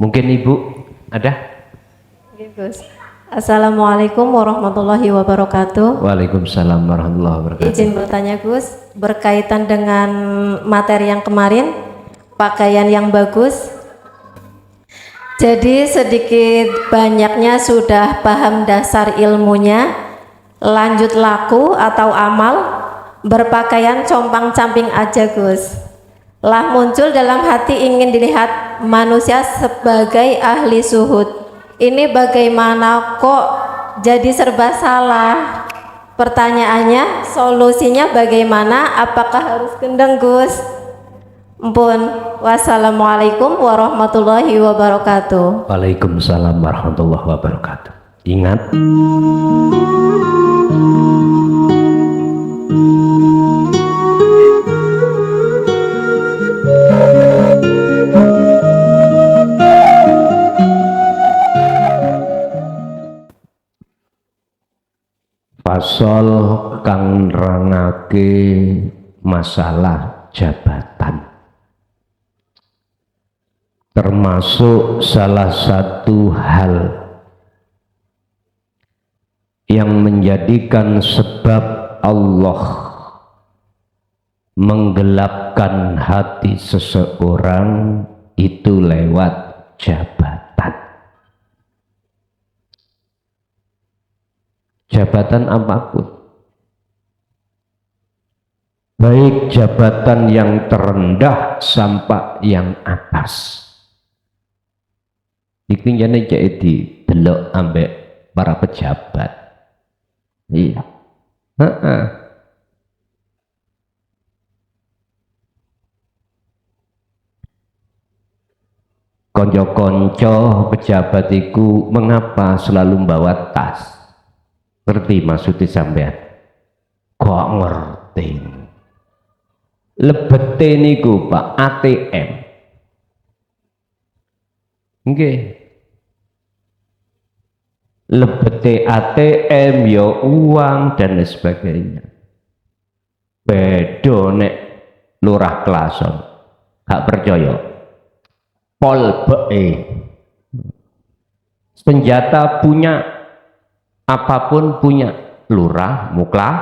Mungkin Ibu ada? Gus. Assalamualaikum warahmatullahi wabarakatuh. Waalaikumsalam warahmatullahi wabarakatuh. Izin bertanya Gus, berkaitan dengan materi yang kemarin, pakaian yang bagus. Jadi sedikit banyaknya sudah paham dasar ilmunya, lanjut laku atau amal, berpakaian compang-camping aja Gus. Lah muncul dalam hati ingin dilihat manusia sebagai ahli suhud. Ini bagaimana kok jadi serba salah? Pertanyaannya, solusinya bagaimana? Apakah harus gendeng Gus? Ampun. Wassalamualaikum warahmatullahi wabarakatuh. Waalaikumsalam warahmatullahi wabarakatuh. Ingat, pasal kang nerangake masalah jabatan, termasuk salah satu hal yang menjadikan sebab Allah menggelapkan hati seseorang itu lewat jabatan. Jabatan apapun, baik jabatan yang terendah sampai yang atas. Iki jane jadi delok ambek para pejabat. Iya. Heeh. Konco-konco pejabat iku mengapa selalu membawa tas? Ngerti maksudnya sampean? Kok ngerti? Lebete niku Pak ATM. Nggih. Lebete ATM ya uang dan sebagainya. Bedo nek lurah Klason. Gak percaya. Pol BE. Senjata punya, apapun punya, lurah, muklah,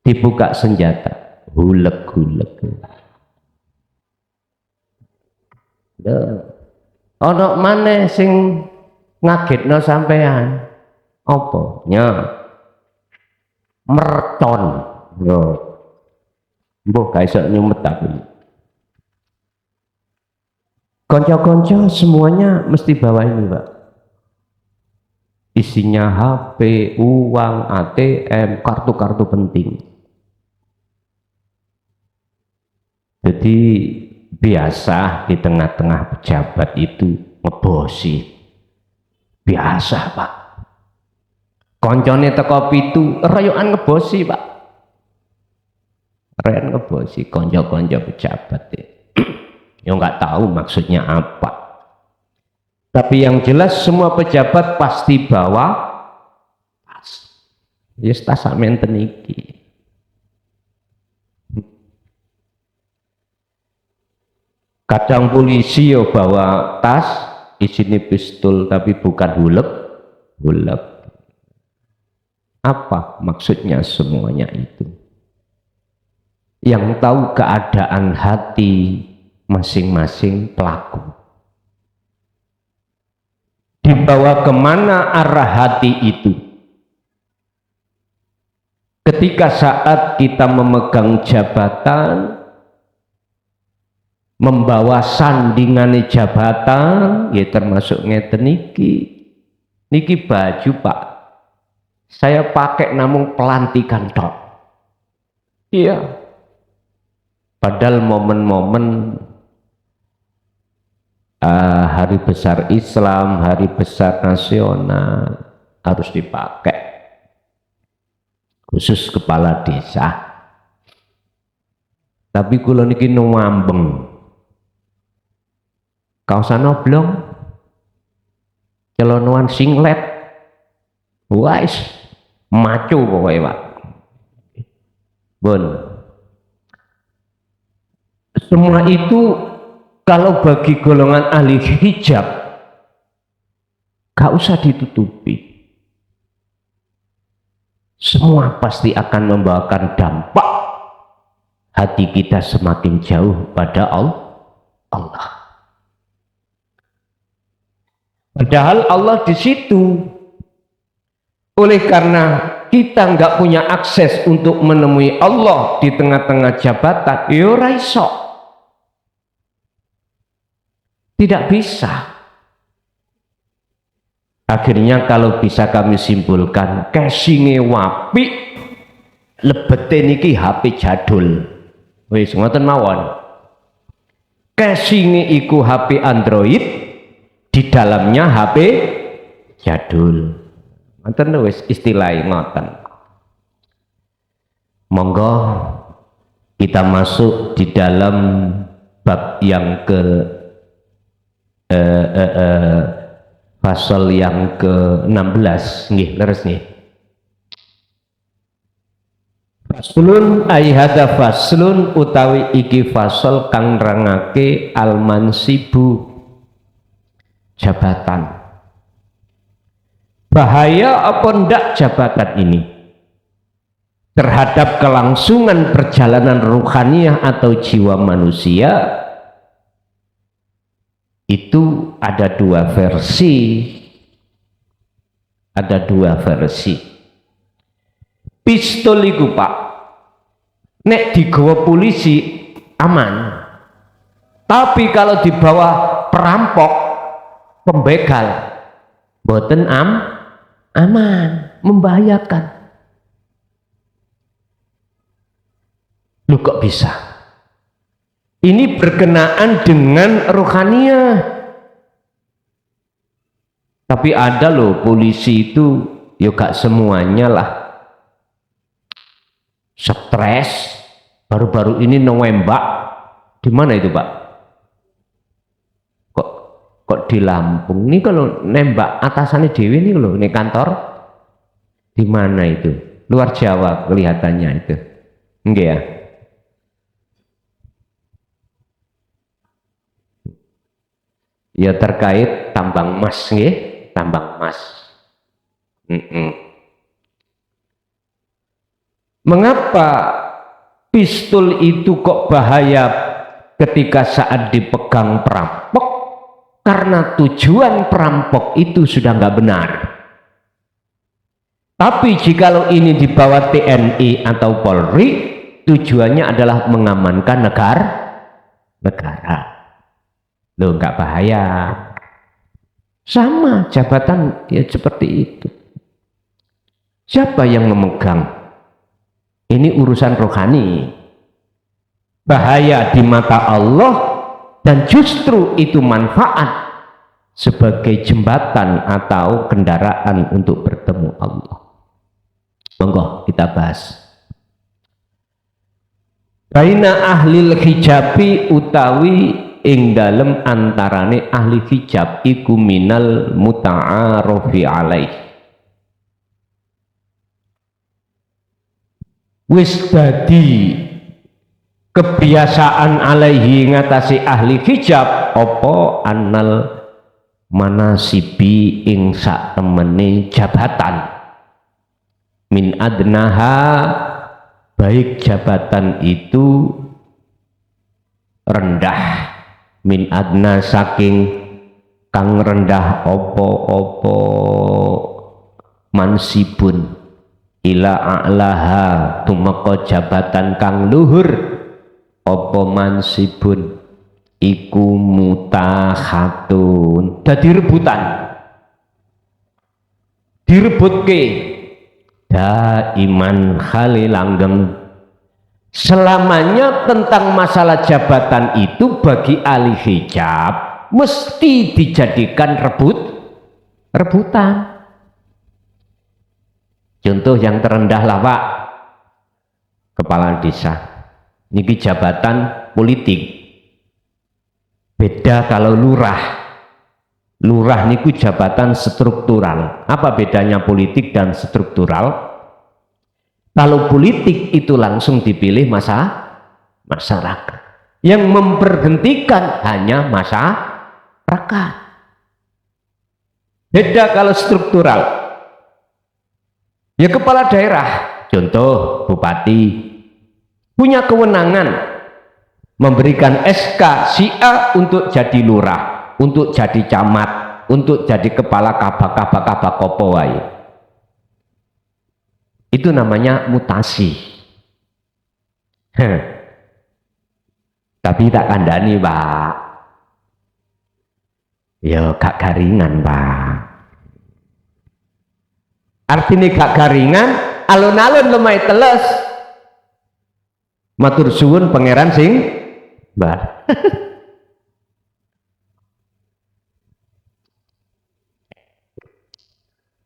dibuka senjata, hulek-hulek. Ono maneh sing ngagetno sampean, apa? Nya mercon. Yo. Mbok gak iso nyumet tapi. Konco-konco semuanya mesti bawa ini, Pak. Isinya HP, uang, ATM, kartu-kartu penting. Jadi biasa di tengah-tengah pejabat itu ngebosi. Biasa Pak. Koncone teko pitu, royokan ngebosi Pak. Royokan ngebosi, konco-konco pejabat ya. Ya nggak tahu maksudnya apa. Tapi yang jelas semua pejabat pasti bawa tas. Yes, tas samenten iki. Kadang polisi yo bawa tas isinya pistol tapi bukan hulek. Apa maksudnya semuanya itu? Yang tahu keadaan hati masing-masing pelaku. Dibawa kemana arah hati itu? Ketika saat kita memegang jabatan, membawa sandingan jabatan, ya termasuk ngeten niki baju Pak, saya pakai namun pelantikan tok. Iya. Padahal momen-momen hari besar Islam, hari besar nasional harus dipakai, khusus kepala desa. Tapi kula niki nuwambeng, kaosan oblong, celonoan singlet, wais maco pokoknya Pak. Bon, semua itu Kalau bagi golongan ahli hijab, gak usah ditutupi. Semua pasti akan membawakan dampak hati kita semakin jauh pada Allah. Padahal Allah di situ. Oleh karena kita nggak punya akses untuk menemui Allah di tengah-tengah jabatan, yo raiso. Tidak bisa. Akhirnya kalau bisa kami simpulkan, casingnya wapi, lebete niki HP jadul. Wis ngoten mawon. Casingnya iku HP Android, di dalamnya HP jadul. Ngoten wis istilahnya ngoten. Monggo kita masuk di dalam bab yang ke pasal yang ke-16 nggih leres nggih. Faslun ai hadza faslun utawi iki fasal kang nerangake al-mansibu jabatan. Bahaya apa ndak jabatan ini terhadap kelangsungan perjalanan ruhaniyah atau jiwa manusia? Itu ada dua versi. Pistol iku Pak, nek digawa polisi aman, tapi kalau dibawa perampok pembegal boten aman, membahayakan. Lu kok bisa? Ini berkenaan dengan rohaniah. Tapi ada loh polisi itu, ya gak semuanya lah. Stres. Baru-baru ini nembak. Di mana itu Pak? Kok di Lampung? Ini kalau nembak atasannya Dewi ini loh, ini kantor. Di mana itu? Luar Jawa kelihatannya itu. Enggak ya? Ya terkait tambang emas nggih, tambang emas. Mengapa pistol itu kok bahaya ketika saat dipegang perampok? Karena tujuan perampok itu sudah nggak benar. Tapi jikalau ini dibawa TNI atau Polri, tujuannya adalah mengamankan negara. Loh, nggak bahaya. Sama jabatan ya seperti itu. Siapa yang memegang? Ini urusan rohani. Bahaya di mata Allah dan justru itu manfaat sebagai jembatan atau kendaraan untuk bertemu Allah. Monggo kita bahas. Baina ahlil hijabi utawi ing dalem antarane ahli hijab iku minal muta'arofi alaih. Wis dadi kebiasaan alaihi ngatasi ahli hijab opo annal manasibi ing sak temene jabatan min adnaha, baik jabatan itu rendah, min adna saking kang rendah opo mansibun ila a'laha tumeka jabatan kang luhur opo mansibun iku mutahatun, dadi rebutan, direbutke daiman khali langgeng. Selamanya tentang masalah jabatan itu bagi ahli hijab mesti dijadikan rebutan. Contoh yang terendah lah Pak, kepala desa. Niki jabatan politik. Beda kalau lurah. Lurah niku jabatan struktural. Apa bedanya politik dan struktural? Kalau politik itu langsung dipilih masyarakat. Yang memberhentikan hanya masyarakat. Beda kalau struktural. Ya kepala daerah, contoh bupati, punya kewenangan memberikan SK si A untuk jadi lurah, untuk jadi camat, untuk jadi kepala kabak kopowai. Itu namanya mutasi. Tapi tak kandani, Pak. Ya gak garingan, Pak. Artinya gak garingan, alun-alun lemai teles. Matur suwun pangeran sing bar.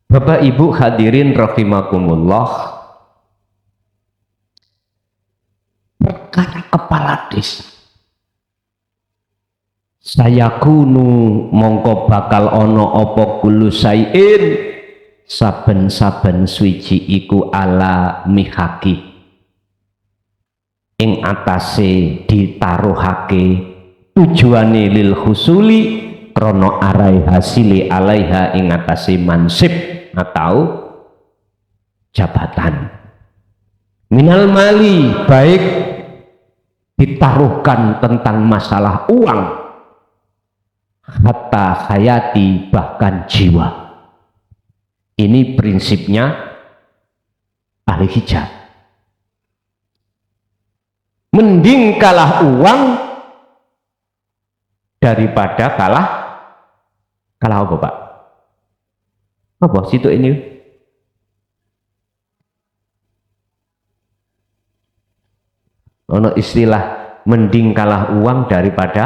Bapak Ibu hadirin rahimakumullah, perkara kepala desa saya kunu mongko bakal ono opo kulu sayin saben-saben swiji iku ala mihaki ing atase ditaruhake tujuane lil husuli krono arai hasili alaiha ing atase mansib atau jabatan minal mali, baik ditaruhkan tentang masalah uang, hatta hayati, bahkan jiwa. Ini prinsipnya ahli hijab. Mending kalah uang daripada kalah apa, Pak? Apa situ ini? Ono istilah mending kalah uang daripada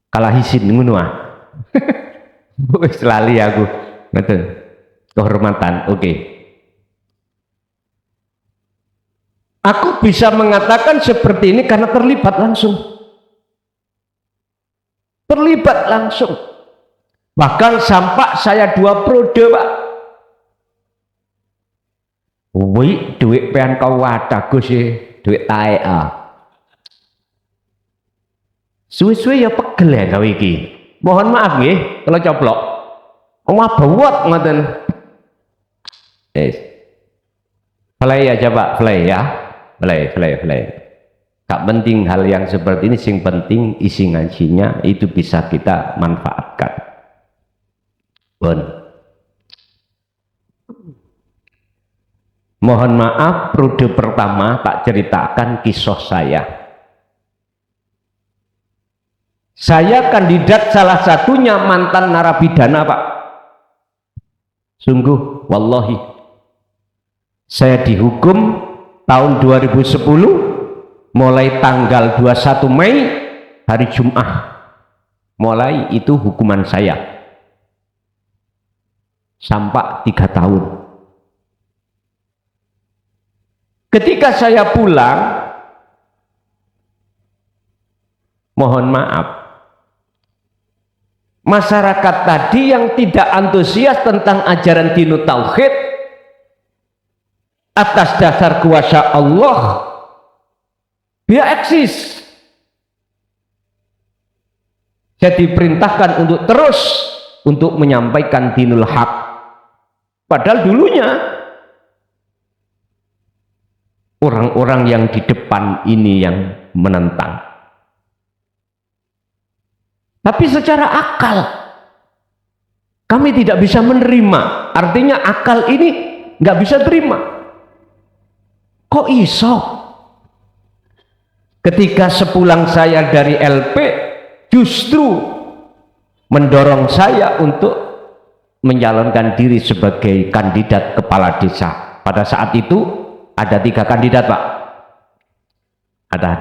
kalah isin ngono ah. Wis lali aku. Ngoten. Kehormatan. Oke. Aku bisa mengatakan seperti ini karena terlibat langsung. Terlibat langsung. Bahkan sampai saya 2 periode, Pak. Wih, duit pean kau wadah Gus ya, duit tae ah. Suwe-suwe ya pegel ya kau iki. Mohon maaf nggih kalau coplok. Omah bawot ngoten. Play aja Pak, play ya. Play. Gak penting hal yang seperti ini, sing penting isi ngajinya itu bisa kita manfaatkan. Bon. Mohon maaf, periode pertama tak ceritakan kisah saya. Saya kandidat salah satunya mantan narapidana, Pak. Sungguh, wallahi. Saya dihukum tahun 2010, mulai tanggal 21 Mei, hari Jumat. Mulai itu hukuman saya. Sampai 3 tahun. Ketika saya pulang, mohon maaf, masyarakat tadi yang tidak antusias tentang ajaran dinut tauhid atas dasar kuasa Allah, dia eksis. Saya diperintahkan untuk terus untuk menyampaikan dinul haq. Padahal dulunya orang-orang yang di depan ini yang menentang. Tapi secara akal kami tidak bisa menerima. Artinya akal ini nggak bisa terima. Kok iso? Ketika sepulang saya dari LP justru mendorong saya untuk mencalonkan diri sebagai kandidat kepala desa. Pada saat itu ada 3 kandidat, Pak. Ada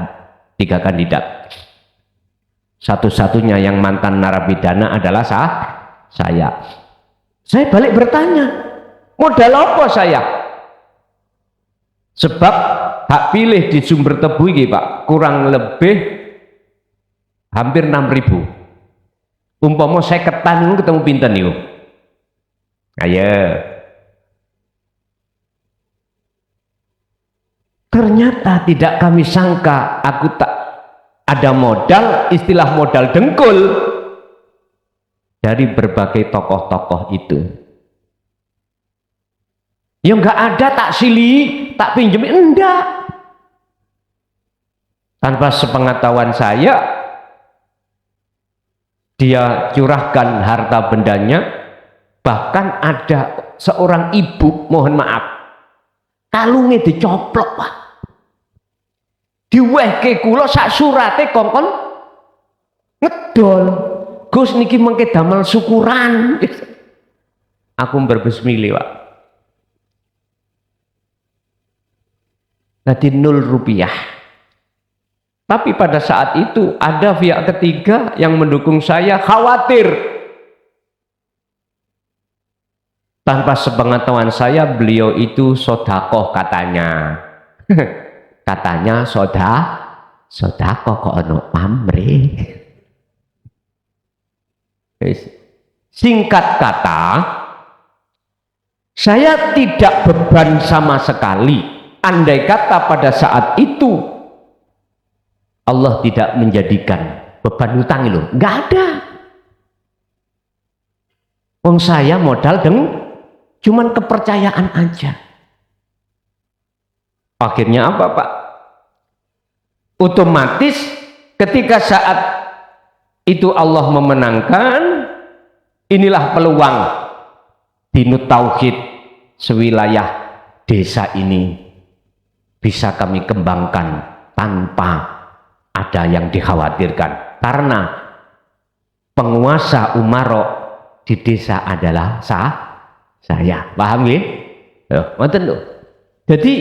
3 kandidat. Satu-satunya yang mantan narapidana adalah saya. Saya balik bertanya, modal apa saya? Sebab hak pilih di Sumber Tebu ini, Pak, kurang lebih hampir 6.000. Umpama saya ketan ketemu pinten yuk. Ayo. Ternyata tidak kami sangka, aku tak ada modal, istilah modal dengkul dari berbagai tokoh-tokoh itu. Ya nggak ada tak silih, tak pinjemin, enggak. Tanpa sepengetahuan saya, dia curahkan harta bendanya. Bahkan ada seorang ibu, mohon maaf, kalungnya dicoplok, Pak. Diwehke kula sak surate kongkon ngedol. Gus niki mengke damel syukuran. Aku berbismillah, Pak. Nanti 0 rupiah. Tapi pada saat itu ada pihak ketiga yang mendukung saya, khawatir. Tanpa sepengetahuan saya, beliau itu sodakoh katanya. Katanya sodakoh kok ono pamrih. Singkat kata, saya tidak beban sama sekali. Andai kata pada saat itu Allah tidak menjadikan beban hutang itu, nggak ada. Wong saya modal cuman kepercayaan aja. Akhirnya apa, Pak? Otomatis ketika saat itu Allah memenangkan, inilah peluang dinut tauhid sewilayah desa ini bisa kami kembangkan tanpa ada yang dikhawatirkan, karena penguasa Umarok di desa adalah saya. Paham ya? Ngoten lho. Jadi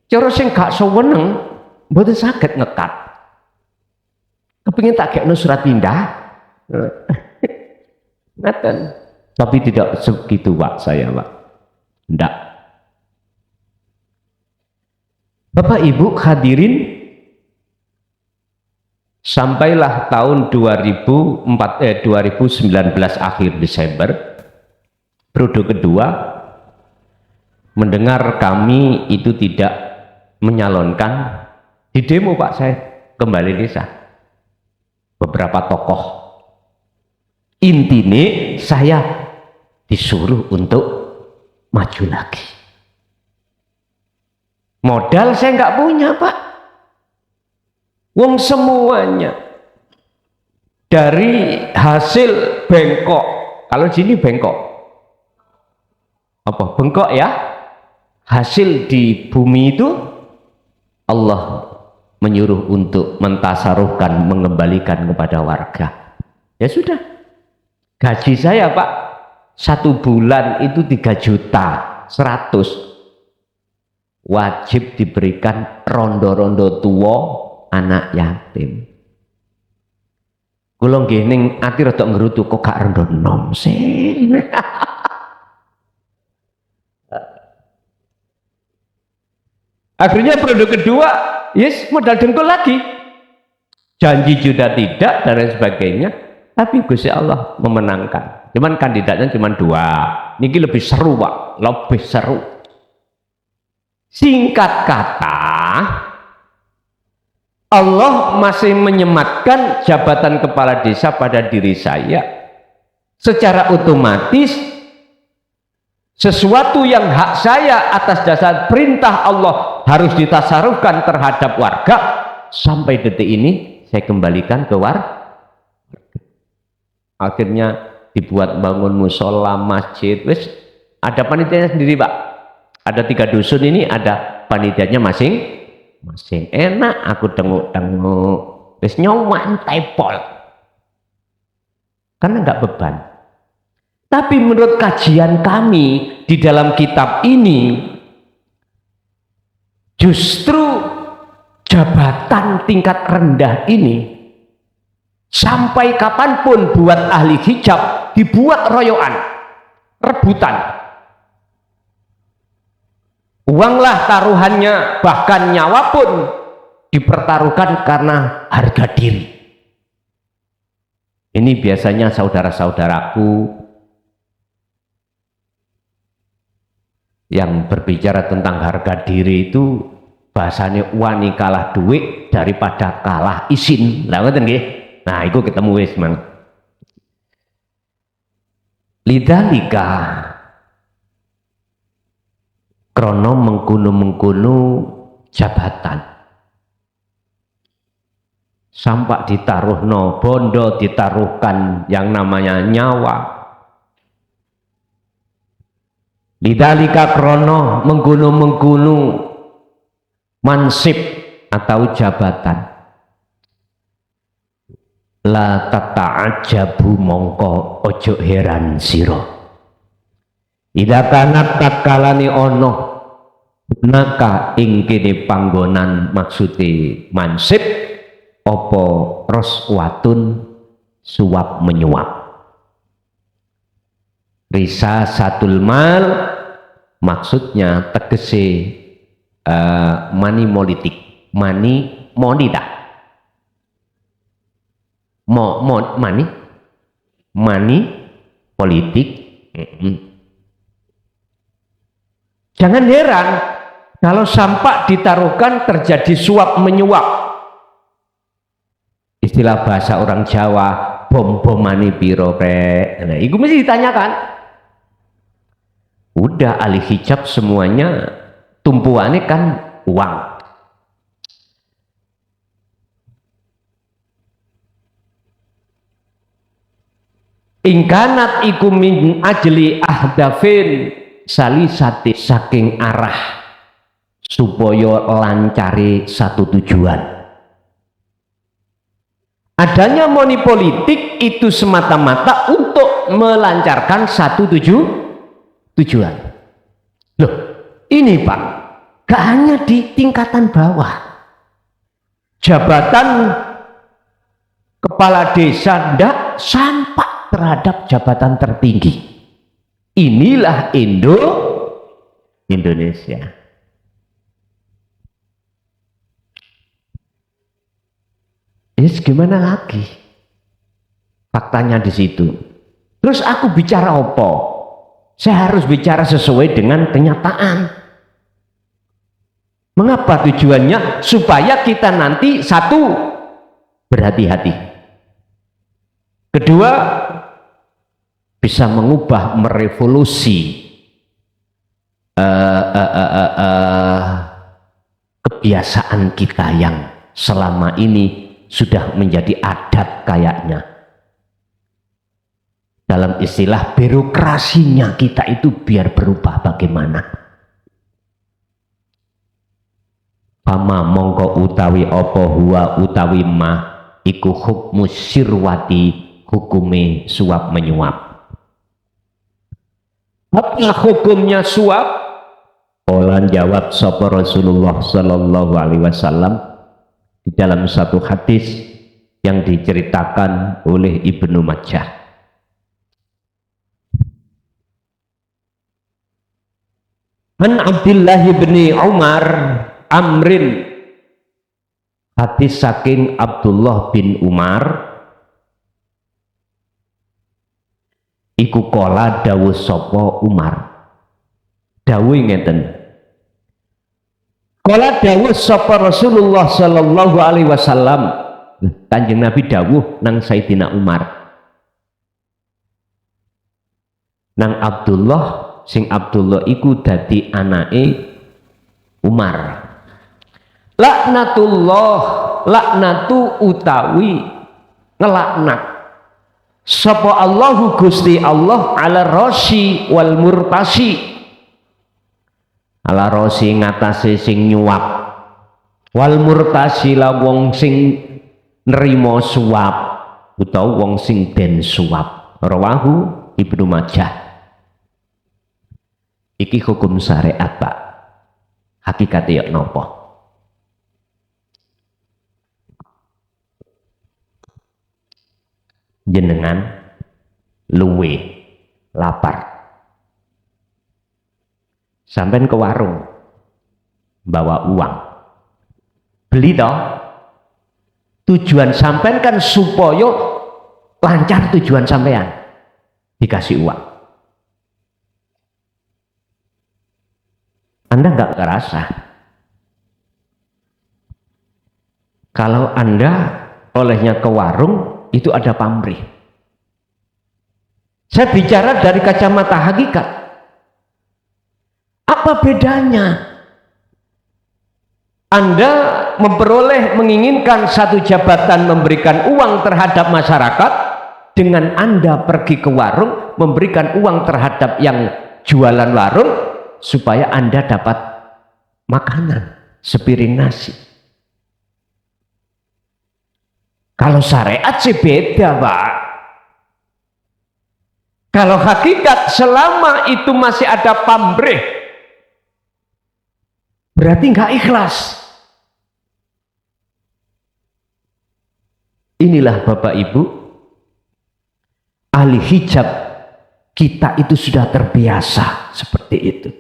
cara sing gak seweneng mboten saged ngekat. Kepengin tak gekno surat pindah. Ngoten. Tapi tidak segitu, Pak, saya, Pak. Ndak. Bapak Ibu hadirin, sampailah tahun 2019 akhir Desember, periode kedua, mendengar kami itu tidak menyalonkan di demo, Pak, saya kembali desa. Beberapa tokoh. Intine saya disuruh untuk maju lagi. Modal saya nggak punya, Pak. Wong semuanya dari hasil bengkok. Kalau sini bengkok apa? Bengkok ya. Hasil di bumi itu Allah menyuruh untuk mentasarufkan, mengembalikan kepada warga. Ya sudah. Gaji saya, Pak, 1 bulan itu 3.100.000. Wajib diberikan rondo-rondo tua anak yatim. Kula nggih ning ati rada ngrutu kok gak rondo nom sih. Akhirnya periode kedua, yes, modal dengkul lagi. Janji juga tidak dan lain sebagainya. Tapi Gusti Allah memenangkan. Cuman kandidatnya cuma 2. Niki lebih seru, Pak, lebih seru. Singkat kata, Allah masih menyematkan jabatan kepala desa pada diri saya. Secara otomatis sesuatu yang hak saya atas dasar perintah Allah harus ditasarufkan terhadap warga. Sampai detik ini saya kembalikan ke warga. Akhirnya dibuat bangun musola, masjid, wis ada panitianya sendiri, Pak. Ada 3 dusun ini ada panitianya masing-masing. Enak, aku tengok-tengok, wis nyowan tepol. Karena nggak beban. Tapi menurut kajian kami di dalam kitab ini, justru jabatan tingkat rendah ini sampai kapanpun buat ahli hijab dibuat royoan, rebutan. Uanglah taruhannya, bahkan nyawa pun dipertaruhkan karena harga diri. Ini biasanya saudara-saudaraku yang berbicara tentang harga diri itu bahasane wani kalah duit daripada kalah isin. Lah ngoten nggih. Nah, iku ketemu wis mang. Lidzalika krana mengkono-mengkono jabatan sampak ditaruhno bondo, ditaruhkan yang namanya nyawa. Lidzalika krana mengkono-mengkono mansib atau jabatan, la tata'ajabu mongko ojo heran sira ida kanat tatkalane ono naka ing kene panggonan maksude mansib apa roswatun suap menyuap. Risa satul mal maksudnya tegese money politik, money monita, money politik. Jangan heran kalau sampak ditaruhkan terjadi suap menyuap. Istilah bahasa orang Jawa, bom-bomani piro rek. Nah, itu mesti ditanyakan. Udah ahli hijab semuanya tumpuannya kan uang. Ingkanat iku min ajli ahdafin salisati saking arah supaya lancari satu tujuan. Adanya money politik itu semata-mata untuk melancarkan satu tujuan. Loh, ini Pak, gak hanya di tingkatan bawah. Jabatan kepala desa ndak sampai terhadap jabatan tertinggi. Inilah Indonesia. Yes, gimana lagi? Faktanya di situ. Terus aku bicara apa? Saya harus bicara sesuai dengan kenyataan. Mengapa tujuannya? Supaya kita nanti satu, berhati-hati. Kedua, bisa mengubah, merevolusi kebiasaan kita yang selama ini sudah menjadi adat kayaknya. Dalam istilah birokrasinya kita itu biar berubah bagaimana. Pama mongko utawi apa huwa utawi ma iku hukmu sirwati hukume suap menyuap. Apa hukumnya suap? Olan jawab sapa Rasulullah sallallahu alaihi wasallam di dalam satu hadis yang diceritakan oleh Ibnu Majah. An Abdullah bin Umar Amrin, hadis saking Abdullah bin Umar iku kola dawuh sapa Umar, dawuh ngeten, kola dawuh sapa Rasulullah sallallahu alaihi wasallam, Kanjeng Nabi dawuh nang Sayyidina Umar, nang Abdullah, sing Abdullah iku dadi anake Umar. Laknatullah, laknatu utawi ngelaknat sapa Allahu Gusti Allah ala rosi wal murtasi, ala rosi ngatasé sing nyuap, wal murtasi la wong sing nerima suap utawa wong sing den suap. Rawahu Ibnu Majah. Iki hukum syariat Pak, hakikatnya nopo? Jenengan luwe lapar, sampean ke warung bawa uang, beli toh. Tujuan sampean kan supaya lancar tujuan sampean, dikasih uang. Anda nggak ngerasa Kalau Anda olehnya ke warung, itu ada pamrih. Saya bicara dari kacamata hakikat. Apa bedanya Anda menginginkan satu jabatan, memberikan uang terhadap masyarakat, dengan Anda pergi ke warung memberikan uang terhadap yang jualan warung supaya Anda dapat makanan sepiring nasi? Kalau syariat sih beda, Pak. Kalau hakikat, selama itu masih ada pamrih, berarti nggak ikhlas. Inilah Bapak Ibu, ahli hijab kita itu sudah terbiasa seperti itu.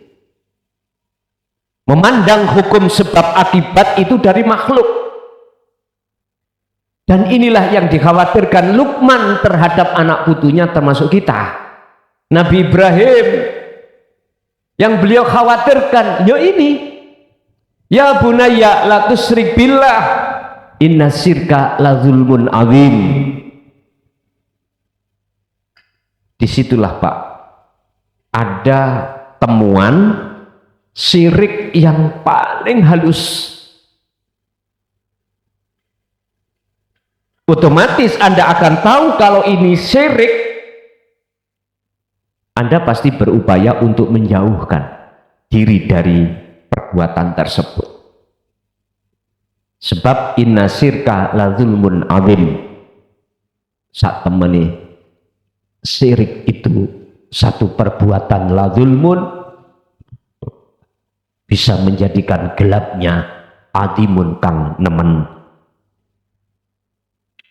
Memandang hukum sebab akibat itu dari makhluk. Dan inilah yang dikhawatirkan Luqman terhadap anak putunya, termasuk kita. Nabi Ibrahim yang beliau khawatirkan, ya ini, ya bunayya la tusyrik billah inna syirka la zulmun azim. Disitulah Pak, ada temuan syirik yang paling halus. Otomatis Anda akan tahu kalau ini syirik, Anda pasti berupaya untuk menjauhkan diri dari perbuatan tersebut. Sebab inna syirka la zulmun azim. Sak temani, syirik itu satu perbuatan la zulmun, bisa menjadikan gelapnya azimun kang nemen.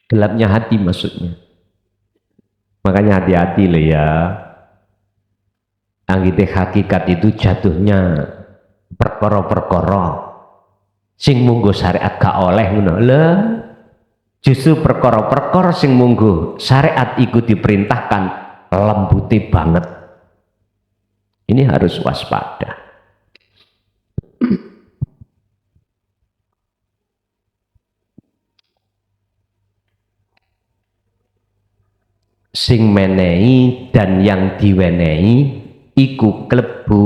Gelapnya hati maksudnya. Makanya hati-hati loh ya. Anggite hakikat itu jatuhnya perkara-perkara sing munggo syariat gak oleh ngono lho. Justru perkara-perkara sing munggo syariat iku diperintahkan lembuti banget. Ini harus waspada. Sing menehi dan yang diwenehi iku klebu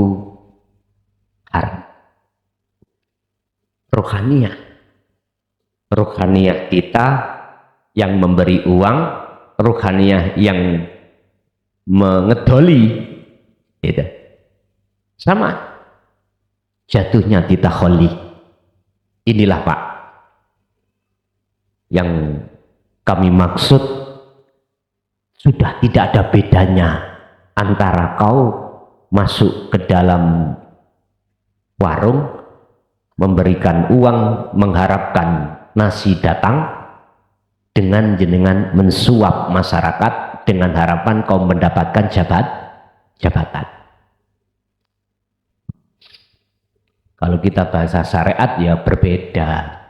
haram. Rohaniyah kita yang memberi uang, rohaniyah yang mengedoli, itu sama jatuhnya di takholi. Inilah Pak yang kami maksud. Sudah tidak ada bedanya antara kau masuk ke dalam warung, memberikan uang, mengharapkan nasi datang, dengan jenengan mensuap masyarakat dengan harapan kau mendapatkan jabatan. Kalau kita bahasa syariat ya berbeda.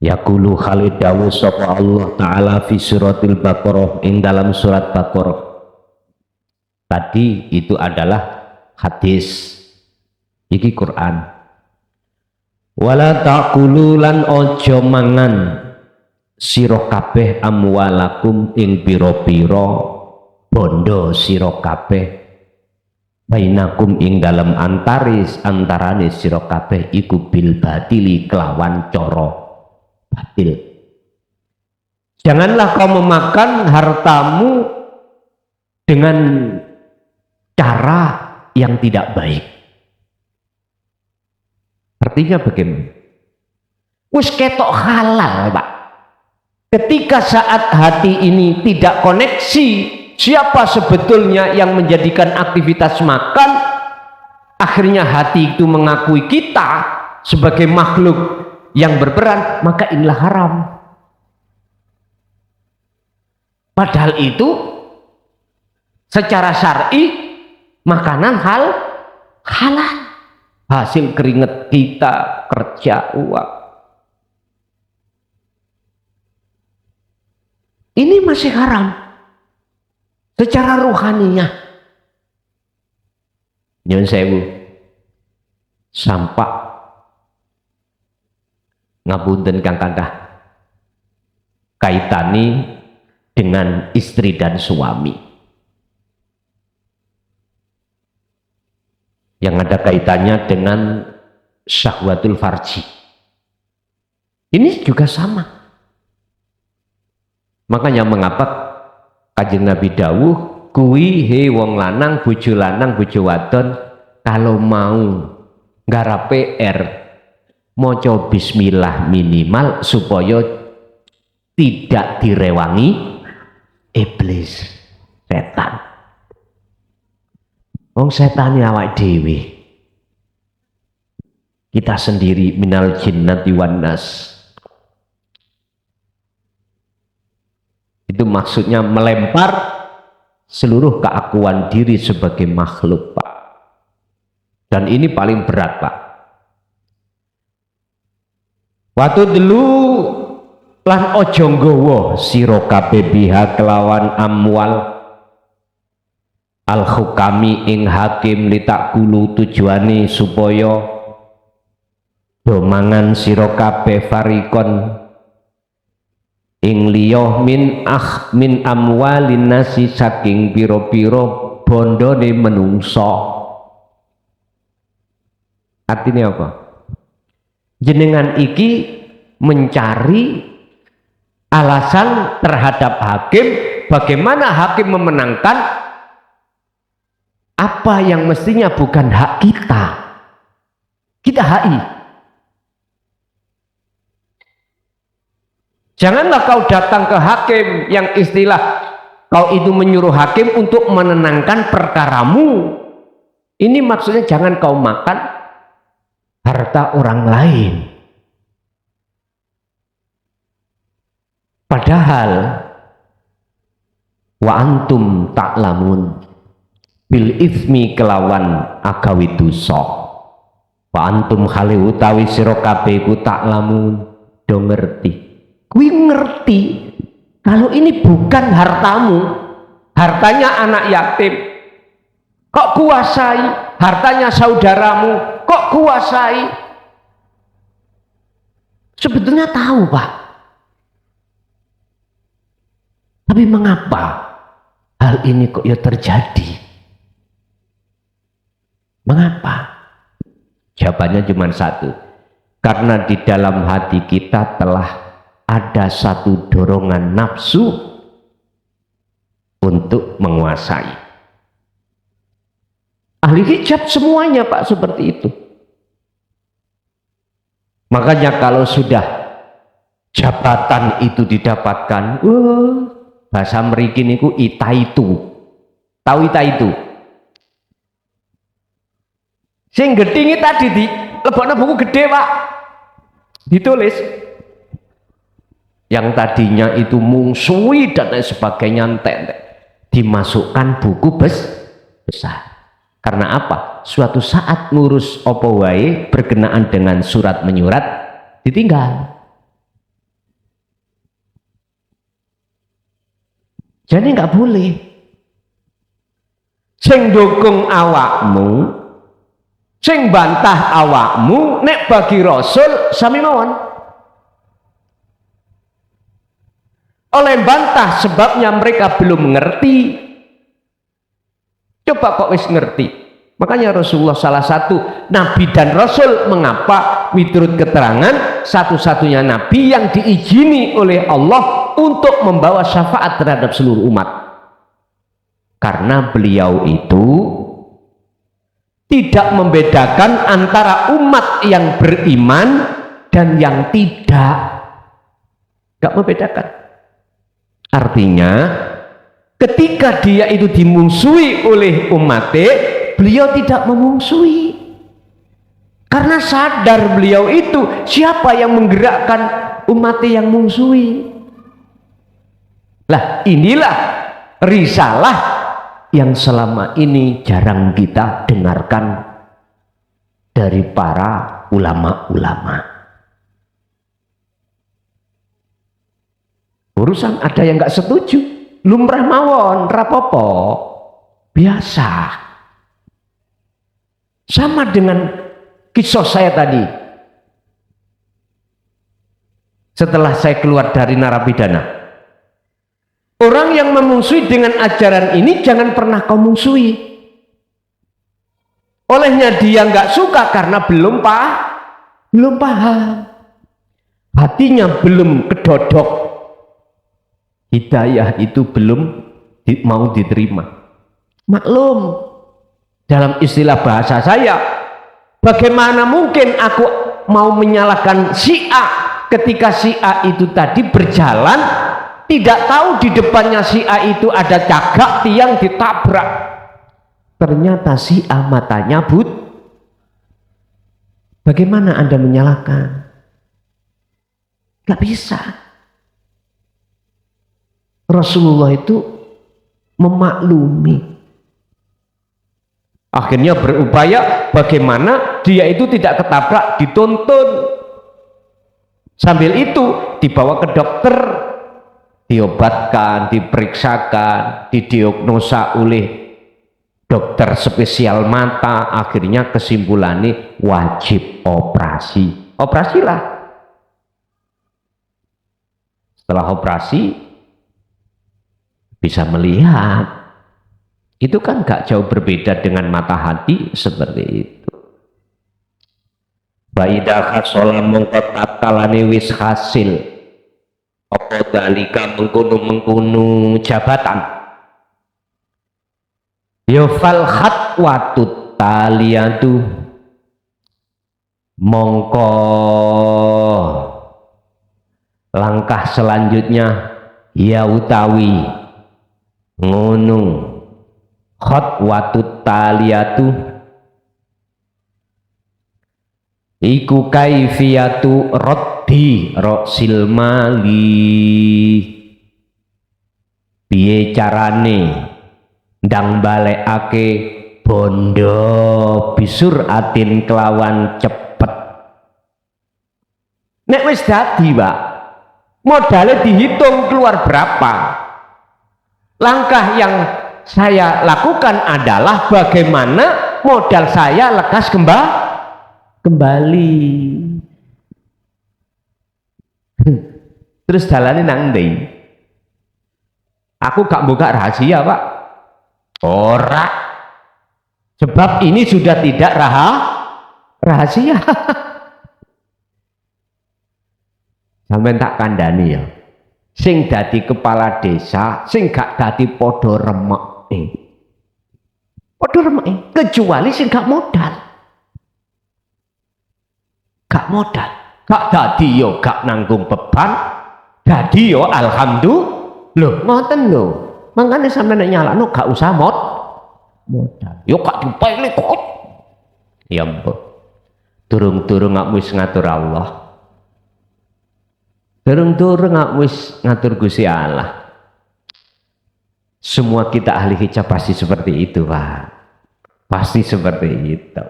Yaqulu Khalid dawu sapa Allah Ta'ala fi suratil Baqarah, ing dalam surat Baqarah. Tadi itu adalah hadis, iki Quran. Wala taqulu lan ojo mangan sira kabeh amwalakum ing pira-pira bondo sira kabeh bainakum ing dalam antarane sira kabeh iku bil batili kelawan cara batil. Janganlah kau memakan hartamu dengan cara yang tidak baik. Artinya bagaimana? Wis ketok halal, Pak. Ketika saat hati ini tidak koneksi, siapa sebetulnya yang menjadikan aktivitas makan, akhirnya hati itu mengakui kita sebagai makhluk yang berperan, maka inilah haram. Padahal itu secara syar'i makanan halal, hasil keringat kita, kerja uang. Ini masih haram secara rohaninya. Nyun sewu, sampak ngapunten kang kathah kaitani dengan istri dan suami, yang ada kaitannya dengan syahwatul farji. Ini juga sama. Makanya mengapa Kanjeng Nabi dawuh kuwi he wong lanang bojo wadon kalau mau nggarap PR maca bismillah minimal supaya tidak direwangi iblis, setan. Wong setane awake dhewe. Kita sendiri minal jinnati wan nas. Itu maksudnya melempar seluruh keakuan diri sebagai makhluk, Pak. Dan ini paling berat, Pak. Waktu dulu lan ojo nggawa sira kabeh biha kelawan amwal al hukami ing hakim litakulu, tujuane supaya do mangan sira kabeh farikon ing liya min amwalin nasi saking pira-pira bondone menungso. Artinya apa? Jenengan iki mencari alasan terhadap hakim, bagaimana hakim memenangkan apa yang mestinya bukan hak kita. Kita HI. Janganlah kau datang ke hakim yang istilah kau itu menyuruh hakim untuk menenangkan perkaramu. Ini maksudnya jangan kau makan harta orang lain. Padahal wa antum ta'lamun bil itsmi kelawan agawi dosa. Wa antum khali utawi sira kabeh ku ta'lamun do ngerti. Kui ngerti kalau ini bukan hartamu, hartanya anak yatim. Kok kuasai? Hartanya saudaramu, kok kuasai? Sebetulnya tahu, Pak. Tapi mengapa hal ini kok ya terjadi? Mengapa? Jawabannya cuma satu. Karena di dalam hati kita telah ada satu dorongan nafsu untuk menguasai. Ahli hijab semuanya, Pak, seperti itu. Makanya kalau sudah jabatan itu didapatkan, bahasa mriki niku itaitu. Tahu itaitu? Sing gedhingi tadi di lebokno buku gede, Pak. Ditulis yang tadinya itu mungsui dan lain sebagainya entek dimasukkan buku besar. Karena apa? Suatu saat ngurus opo wae berkenaan dengan surat menyurat ditinggal. Jadi nggak boleh. Sing dukung awakmu, sing bantah awakmu, nek bagi Rasul sami mawon. Oleh bantah sebabnya mereka belum mengerti. Coba kok wis ngerti. Makanya Rasulullah salah satu nabi dan rasul, mengapa miturut keterangan satu-satunya nabi yang diizini oleh Allah untuk membawa syafaat terhadap seluruh umat. Karena beliau itu tidak membedakan antara umat yang beriman dan yang tidak. Gak membedakan. Artinya ketika dia itu dimungsuhi oleh umatnya, beliau tidak memungsuhi. Karena sadar beliau itu siapa yang menggerakkan umatnya yang mungsuhi. Lah inilah risalah yang selama ini jarang kita dengarkan dari para ulama-ulama. Urusan ada yang nggak setuju, lumrah mawon, rapopo, biasa. Sama dengan kisah saya tadi. setelah saya keluar dari narapidana. Orang yang memusuhi dengan ajaran ini jangan pernah kau musuhi. Olehnya dia nggak suka karena belum paham. Hatinya belum kedodok. Hidayah itu belum mau diterima. Maklum, dalam istilah bahasa saya, bagaimana mungkin aku mau menyalahkan si A ketika si A itu tadi berjalan tidak tahu di depannya si A itu ada cagak tiang ditabrak. Ternyata si A matanya but. Bagaimana Anda menyalahkan? Gak bisa. Rasulullah itu memaklumi. Akhirnya berupaya bagaimana dia itu tidak ketabrak, dituntun. Sambil itu dibawa ke dokter, diobatkan, diperiksakan, didiagnosa oleh dokter spesial mata. Akhirnya kesimpulannya wajib operasi. Operasilah. Setelah operasi bisa melihat. Itu kan gak jauh berbeda dengan mata hati seperti itu. Baida khasola mongko tatalane wis hasil apa dalika mengkono jabatan. Ya fal khatwatut taliyatu mongko langkah selanjutnya ya utawi ngono khatwatut taliyatu iku kaifiyatu raddi rasil mali, piye carane ndang balekake bondo bisur atin kelawan cepet. Nek wis dadi Pak, modalnya dihitung keluar berapa. Langkah yang saya lakukan adalah bagaimana modal saya lekas kembali. Terus dalane nang ndi? Aku gak buka rahasia Pak. Ora. Sebab ini sudah tidak rahasia. Sampai tak kandani ya. Sing dadi kepala desa, sing gak dadi podo remeke. Podo remeke, kecuali sing gak modal. Gak modal, gak dadi yo gak nanggung beban, dadi yo alhamdulillah. Loh, ngoten lho. Makanya sampeyan nyalakno gak usah modal. Yo gak dipele kok. Ya ampun. Durung-durung gak wis ngatur Allah. Durung-durung gak wis ngatur Gusti Allah. Semua kita ahli hijab pasti seperti itu, Pak. Pasti seperti itu.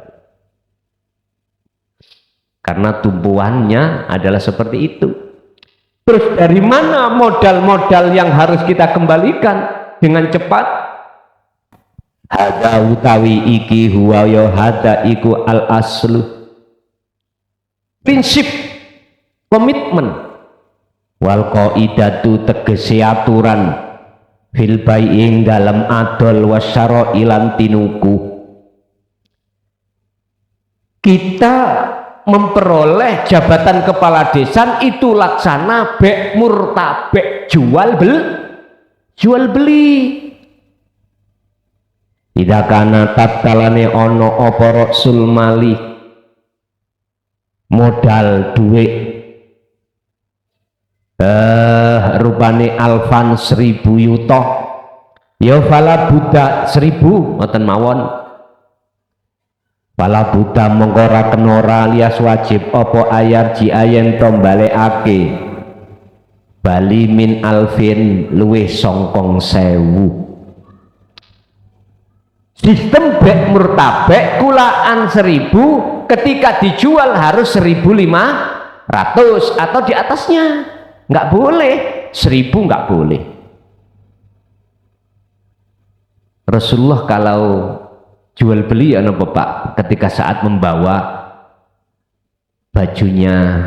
Karena tumpuannya adalah seperti itu. Terus dari mana modal-modal yang harus kita kembalikan dengan cepat? Hada utawi iki huwa ya hada iku al aslu. Prinsip komitmen. Wal qaidatu tegese aturan fil bai'ing dalam adol wasyara ilan tinuku. Kita memperoleh jabatan kepala desa itu laksana bek murtabek, jual beli. Tidak kana tatkalane ono apa rasul mali modal duit rupane alfan 1000 yuto ya fala buddha 1000 ngoten mawon. Pala buta mengkora kenora alias wajib opo ayar ji ayen tombalekake bali min alfin luwih songkong 1000. Sistem bek murtabek kulaan 1000 ketika dijual harus 1500 atau di atasnya. Nggak boleh 1000, nggak boleh. Rasulullah kalau jual beli ya Bapak ketika saat membawa bajunya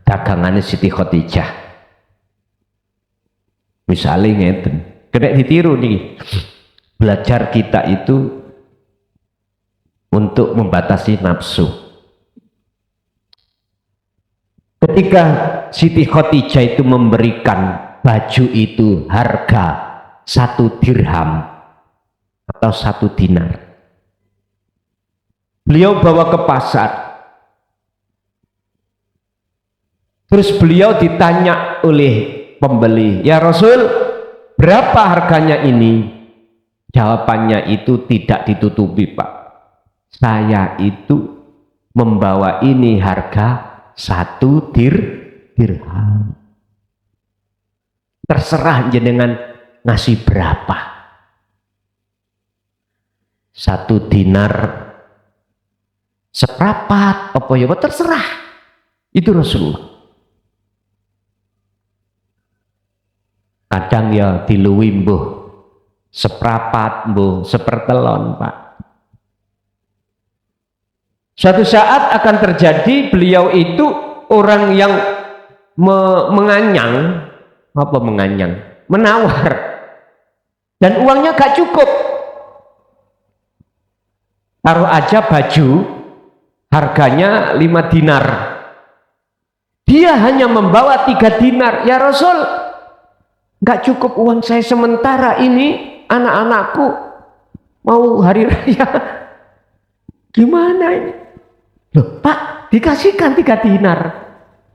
dagangannya Siti Khadijah. Misalnya ngeten, kena ditiru nih. Belajar kita itu untuk membatasi nafsu. Ketika Siti Khadijah itu memberikan baju itu harga 1 dirham atau 1 dinar, beliau bawa ke pasar, terus beliau ditanya oleh pembeli, "Ya Rasul, berapa harganya ini?" Jawabannya itu tidak ditutupi, Pak. Saya itu membawa ini harga 1 dirham. Terserah jenengan ngasih berapa. 1 dinar seprapat apa ya, terserah. Itu Rasulullah. Kadang ya diluwi mbuh seprapat, mbuh sepertelon, Pak. Suatu saat akan terjadi beliau itu orang yang menganyang, menawar, dan uangnya gak cukup. Taruh aja baju harganya 5 dinar, dia hanya membawa 3 dinar. "Ya Rasul, gak cukup uang saya sementara ini, anak-anakku mau hari raya, gimana ini?" "Loh Pak, dikasihkan 3 dinar.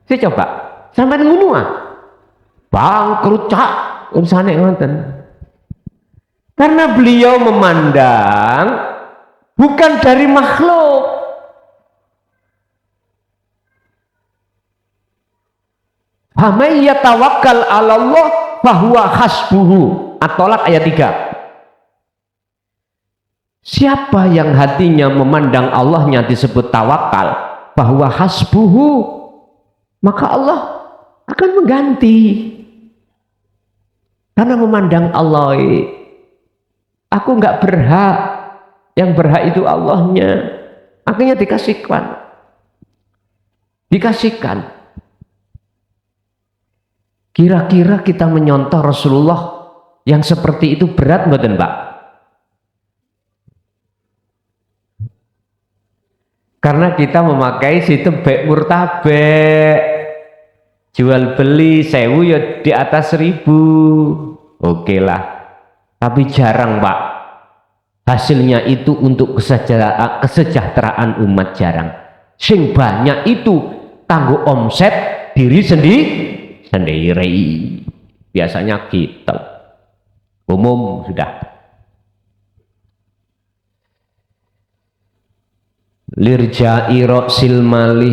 Saya coba sampai ngono ah. Bangkrut cak urusannya ngonten." Karena beliau memandang bukan dari makhluk. "Faman yatawakkal 'ala Allah fahuwa hasbuhu." At-Tolak ayat 3. Siapa yang hatinya memandang Allahnya disebut tawakal, bahwa hasbuhu, maka Allah akan mengganti. Karena memandang Allah, aku nggak berhak, yang berhak itu Allahnya. Akhirnya dikasihkan. Kira-kira kita menyontoh Rasulullah yang seperti itu berat mboten, Pak? Karena kita memakai sistem bek murtabek, jual beli 1000 ya di atas 1000, oke lah. Tapi jarang, Pak, hasilnya itu untuk kesejahteraan umat, jarang. Sing banyak itu kanggo omset diri sendiri. Biasanya kita umum sudah. Lirja'i roksil malih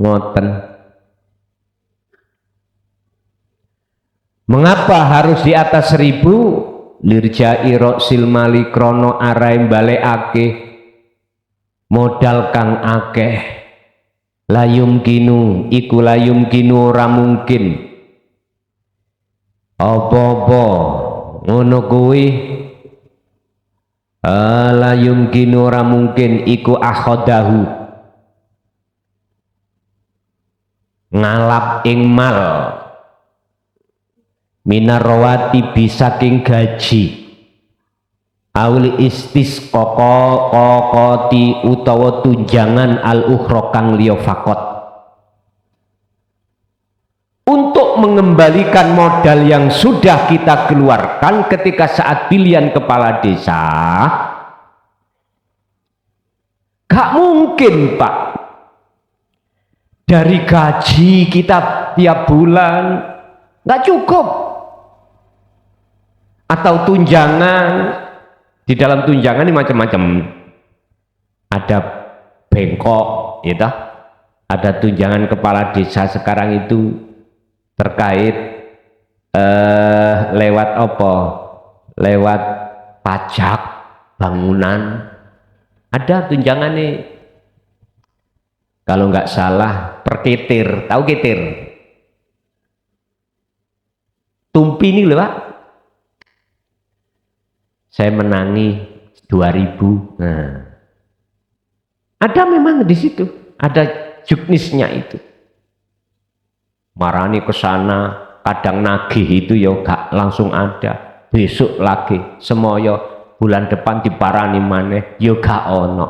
ngoten. Mengapa harus di atas 1000? Lirja'i roksil malih krono arai balekake modal kang akeh. Layum kinu iku layum kinu ora mungkin apa-apa ngono kuwi. La yumkinu ora mungkin iku akhodahu ngalap ing mal minarawati bisaking gaji awli istis kokoti utawa tunjangan al ukhra kang liya fakot, untuk mengembalikan modal yang sudah kita keluarkan ketika saat pilihan kepala desa. Gak mungkin, Pak, dari gaji kita tiap bulan gak cukup, atau tunjangan. Di dalam tunjangan ini macam-macam, ada bengkok gitu, ada tunjangan kepala desa sekarang itu terkait lewat apa? Lewat pajak bangunan. Ada tunjangan nih, kalau nggak salah perketir, tahu ketir? Tumpi ini loh, Pak. Saya menangi 2000. Nah, ada memang di situ, ada juknisnya itu. Marani ke sana, kadang nagih itu ya gak langsung ada. Besok lagi semoyo bulan depan diparani maneh ya gak ono.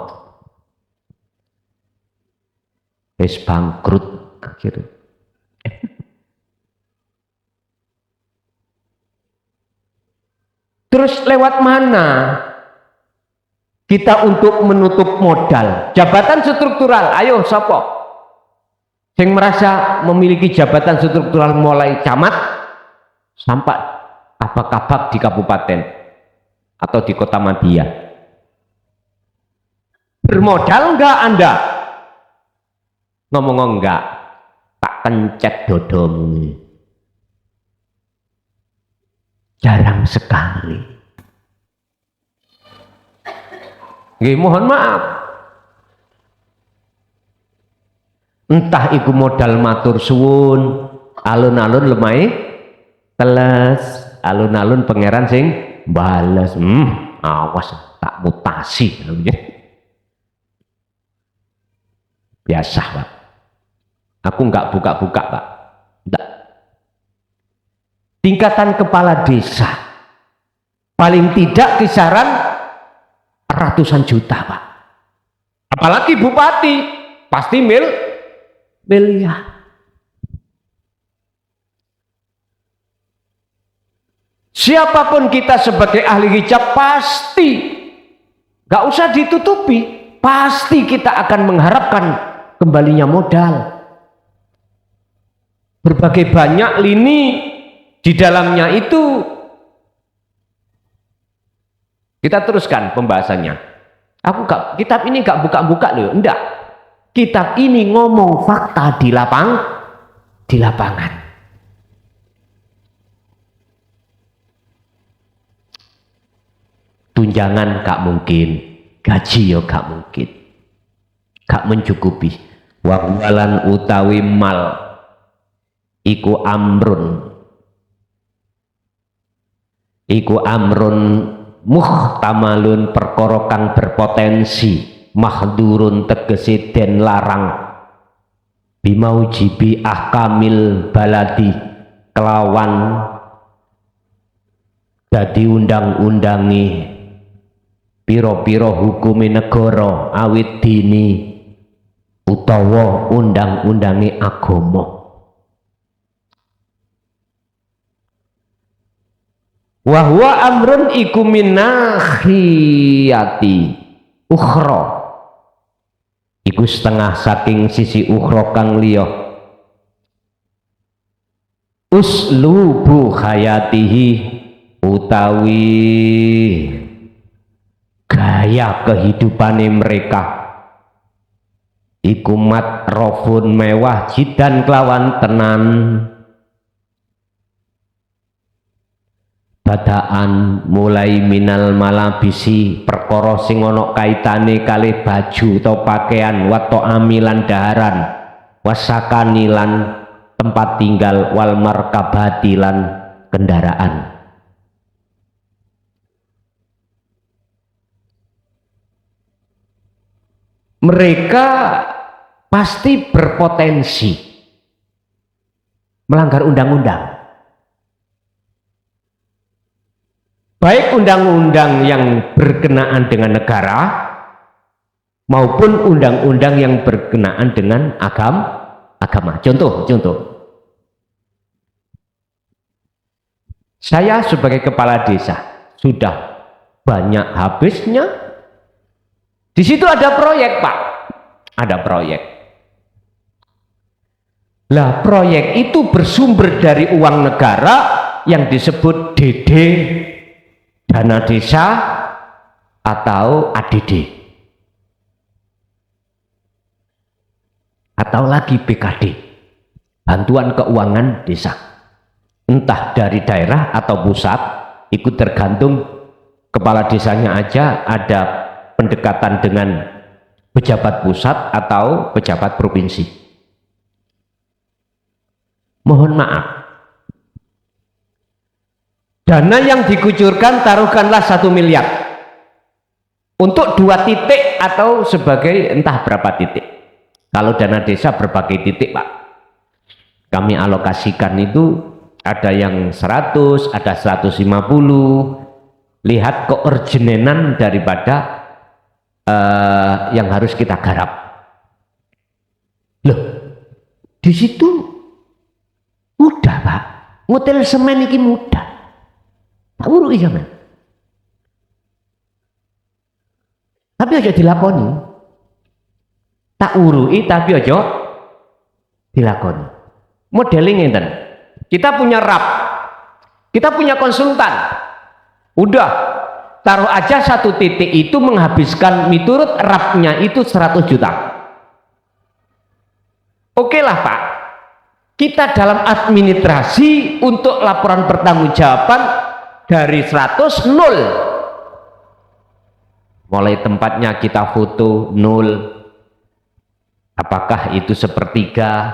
Wis bangkrut akhirnya. Terus lewat mana kita untuk menutup modal? Jabatan struktural, ayo sopo yang merasa memiliki jabatan struktural mulai camat sampai kabak-kabak di kabupaten atau di kota Madia. Bermodal enggak Anda? Ngomong enggak, tak kencet dodomu. Jarang sekali. Mohon maaf. Entah iku modal matur suwun, alun-alun lemai teles, alun-alun pangeran sing bales. Awas tak mutasi. Biasa, Pak. Aku enggak buka-buka, Pak. Enggak. Tingkatan kepala desa paling tidak kisaran ratusan juta, Pak. Apalagi bupati pasti miliar. Siapapun kita sebagai ahli hijab pasti gak usah ditutupi, pasti kita akan mengharapkan kembalinya modal. Berbagai banyak lini di dalamnya itu. Kita teruskan pembahasannya. Kitab ini gak buka-buka loh, enggak. Kitab ini ngomong fakta di lapangan. Tunjangan gak mungkin, gaji ya gak mungkin, gak mencukupi. Wahwalan utawi mal iku amrun muhtamalun perkara kang berpotensi, mahdurun tegese den larang, bimaujibi ahkamil baladi kelawan dadi undang-undangi piro-piro hukumi negara awit dini utawa undang-undangi agama. Wahwa amrun iku minahiyati ukhra, iku setengah saking sisi ukhra kang liya. Uslubu hayatihi utawi gaya kehidupane mereka iku matrofun mewah jidan kelawan tenan. Badaan mulai minal malabisi perkara sing ana kaitane kalih baju atau pakaian, wato amilan daharan, wasakanilan tempat tinggal, wal markabatilan kendaraan. Mereka pasti berpotensi melanggar undang-undang. Baik undang-undang yang berkenaan dengan negara maupun undang-undang yang berkenaan dengan agama. Contoh. Saya sebagai kepala desa sudah banyak habisnya. Di situ ada proyek, Pak. Ada proyek. Lah, proyek itu bersumber dari uang negara yang disebut DD, dana desa atau ADD, atau lagi BKD, bantuan keuangan desa, entah dari daerah atau pusat, ikut tergantung kepala desanya aja ada pendekatan dengan pejabat pusat atau pejabat provinsi. Mohon maaf, dana yang dikucurkan taruhkanlah 1 miliar untuk 2 titik atau sebagai entah berapa titik. Kalau dana desa berbagai titik, Pak. Kami alokasikan itu ada yang 100, ada 150. Lihat keurgenenan daripada yang harus kita garap. Loh, di situ mudah, Pak. Ngutil semen ini mudah. Tak urui zaman. Tapi aja dilakoni. Tak urui tapi aja dilakoni. Modeling ngeten. Kita punya rap. Kita punya konsultan. Udah, taruh aja satu titik itu menghabiskan miturut rapnya itu 100 juta. Oke lah, Pak. Kita dalam administrasi untuk laporan pertanggungjawaban dari 100 0. Mulai tempatnya kita foto 0. Apakah itu sepertiga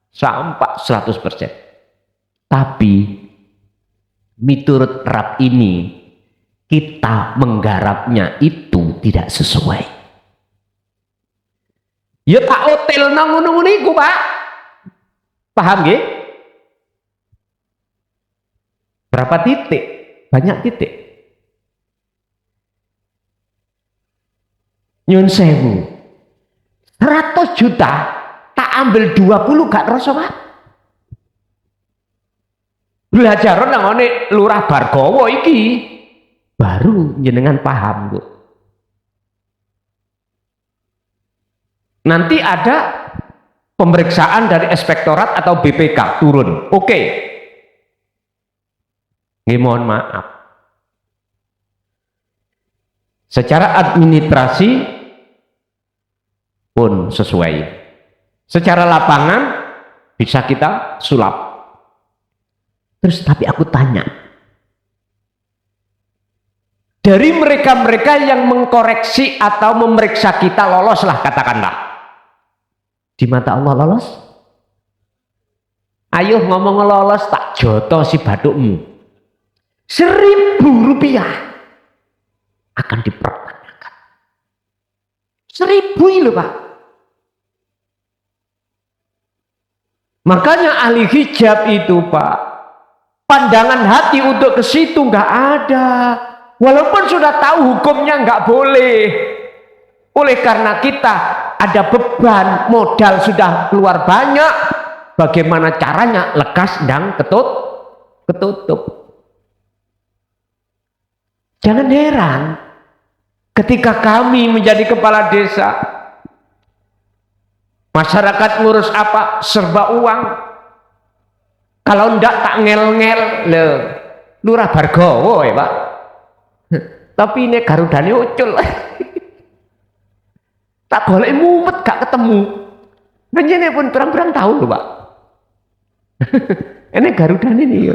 sampai 100%. Tapi miturut rap ini kita menggarapnya itu tidak sesuai. Ya tak hotel nang ngono-ngono iku, Pak. Paham nggih? Berapa titik? Banyak titik. Nyun sewu. 100 juta tak ambil 20 gak rasa, Pak. Belajar nang ngene Lurah Bargowo iki baru jenengan paham, Bu. Nanti ada pemeriksaan dari inspektorat atau BPK turun. Oke. Nggih, mohon maaf. Secara administrasi pun sesuai. Secara lapangan bisa kita sulap. Terus tapi aku tanya, dari mereka-mereka yang mengkoreksi atau memeriksa kita lolos lah, katakanlah, di mata Allah lolos? Ayo ngomong lolos, tak joto si badukmu. 1.000 rupiah akan dipertanyakan. 1.000 loh, Pak. Makanya ahli hijab itu, Pak, pandangan hati untuk ke situ nggak ada. Walaupun sudah tahu hukumnya nggak boleh. Oleh karena kita ada beban, modal sudah keluar banyak, bagaimana caranya lekas dan ketutup. Jangan heran ketika kami menjadi kepala desa, masyarakat ngurus apa serba uang. Kalau ndak tak ngel-ngel le Lurah Bargowo ya, Pak. Tapi ini garudane ucul. Tak golek mumet gak ketemu. Benjene pun berang-berang tahun lho, Pak. Ini garudane nih.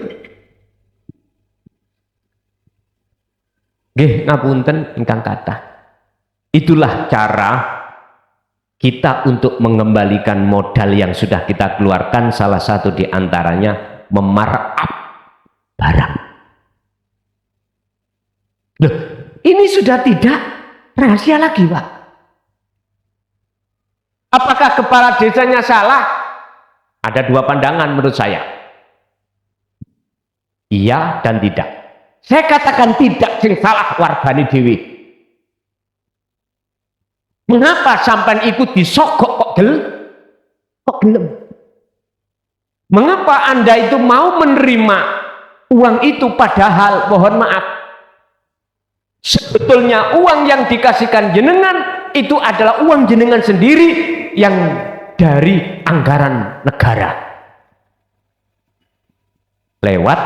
Nggih, ngapunten ingkang kathah. Itulah cara kita untuk mengembalikan modal yang sudah kita keluarkan. Salah satu di antaranya memarkup barang. Loh, ini sudah tidak rahasia lagi, Pak. Apakah kepala desanya salah? Ada dua pandangan menurut saya. Iya dan tidak. Saya katakan tidak, sing salah wargane dhewe. Mengapa sampan ikut disogok kok gelem? Mengapa Anda itu mau menerima uang itu padahal mohon maaf, sebetulnya uang yang dikasihkan jenengan itu adalah uang jenengan sendiri yang dari anggaran negara lewat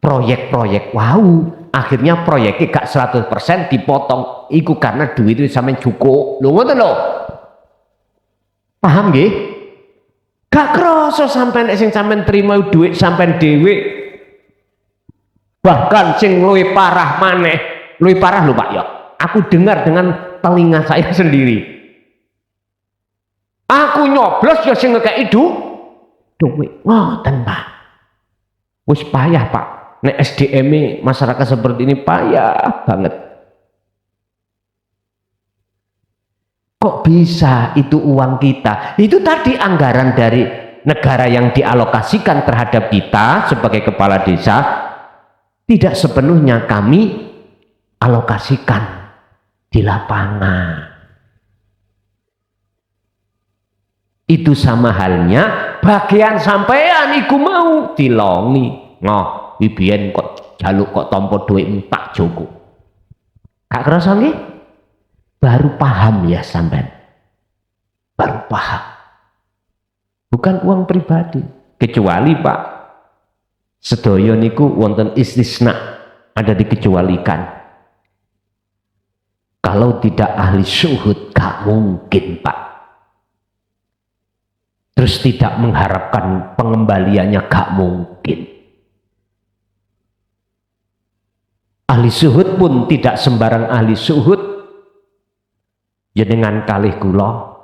proyek-proyek. Wow, akhirnya proyeknya gak 100% dipotong iku karena duit itu sampean cukup lho, ngoten lho. Paham nggih? Gak kroso sampean sing sampean terima duit sampean dhewe, bahkan sing luwih parah maneh, luwih parah lho, Pak ya. Aku dengar dengan telinga saya sendiri. Aku nyoblos ya sing ngekeki duit. Ngoten, Pak. Wis payah, Pak. Nek SDM masyarakat seperti ini payah banget. Kok bisa itu uang kita? Itu tadi anggaran dari negara yang dialokasikan terhadap kita sebagai kepala desa, tidak sepenuhnya kami alokasikan di lapangan. Itu sama halnya bagian sampean iku mau dilongi. Noh, biyen kok jaluk kok tompo duit tak cukup. Gak kerasa nggih? Baru paham ya sampean. Baru paham. Bukan uang pribadi. Kecuali Pak, sedaya niku wonten istisna, ada dikecualikan. Kalau tidak ahli syuhud gak mungkin Pak. Terus tidak mengharapkan pengembaliannya gak mungkin. Ahli syuhud pun tidak sembarang ahli syuhud. Jenengan kalih kula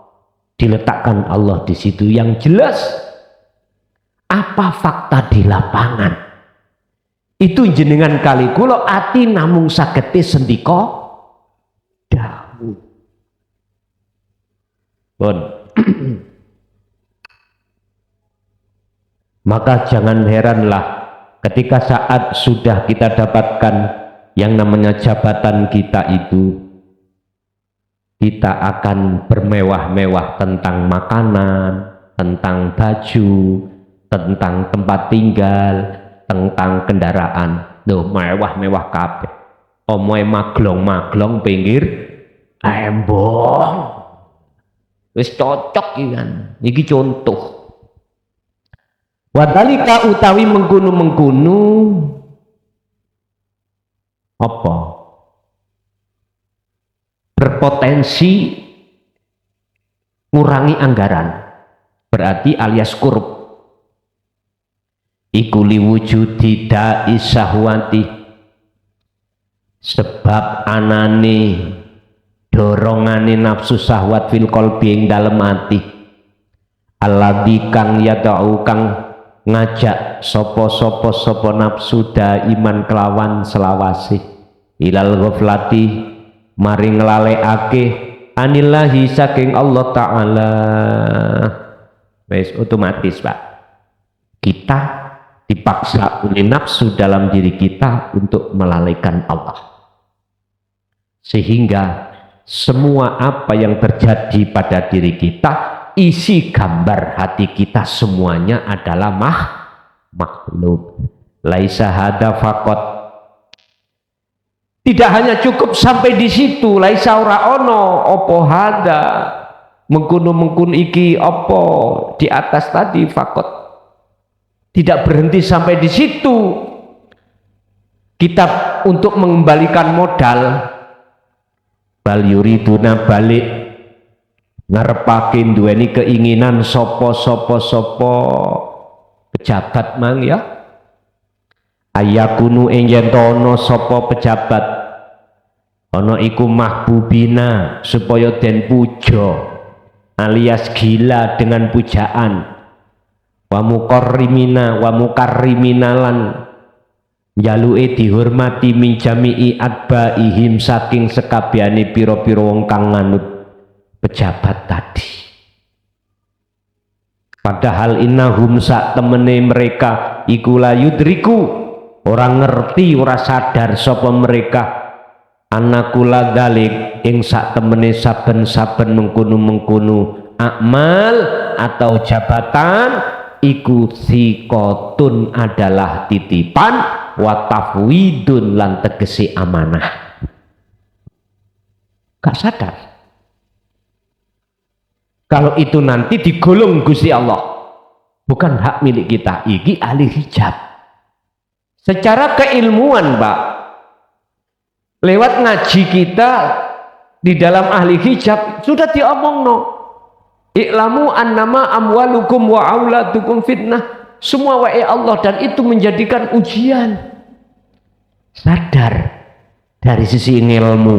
diletakkan Allah di situ yang jelas apa fakta di lapangan. Itu jenengan kalih kula ati namung sagete sendika dawuh. Pun. Maka jangan heranlah ketika saat sudah kita dapatkan yang namanya jabatan kita itu, kita akan bermewah-mewah tentang makanan, tentang baju, tentang tempat tinggal, tentang kendaraan. Loh, mewah-mewah kabeh. Omoe maglong-maglong pinggir embong. Wis cocok iki kan. Iki contoh. Wadalika utawi mengkunu-mengkunu apa? Berpotensi ngurangi anggaran, berarti alias korup. Iku liwujudi da'i syahwati, sebab anane dorongane nafsu syahwat fil qalbi ing dalem ati, alladzi kang yada'u kang ngajak sopo nafsu daiman kelawan selawasi ilal ghaflati maring nglalekake anillahi saking Allah Ta'ala. Wes otomatis Pak, kita dipaksa oleh nafsu dalam diri kita untuk melalaikan Allah, sehingga semua apa yang terjadi pada diri kita, isi gambar hati kita semuanya adalah makhluk. Laisa hada faqat, tidak hanya cukup sampai di situ. Laisa ora ono opo hada mengkuno iki opo di atas tadi faqat, tidak berhenti sampai di situ. Kita untuk mengembalikan modal, bal yuriduna balik ngarepakin duweni keinginan sopo pejabat mang ya, ayakunu ing tono sopo pejabat ono iku mahbubina supaya den puja alias gila dengan pujaan, wa mukarrimina lan jaluke dihormati min jami'i adbaihim saking sekabehane pira-pira wong kang nganut pejabat tadi. Padahal innahum sak temene mereka iku la yudriku, orang ngerti ora sadar sapa mereka anakula dalik ing sak temene saben-saben mengkono-mengkono amal atau jabatan iku sikotun adalah titipan wa tafwidun lan tegesi amanah. Gak sadar kalau itu nanti digolong Gusti Allah bukan hak milik kita, iki ahli hijab. Secara keilmuan Pak, lewat ngaji kita di dalam ahli hijab sudah diomongno, i'lamu annama amwalukum wa auladukum fitnah, semua wae Allah dan itu menjadikan ujian. Sadar dari sisi ilmu,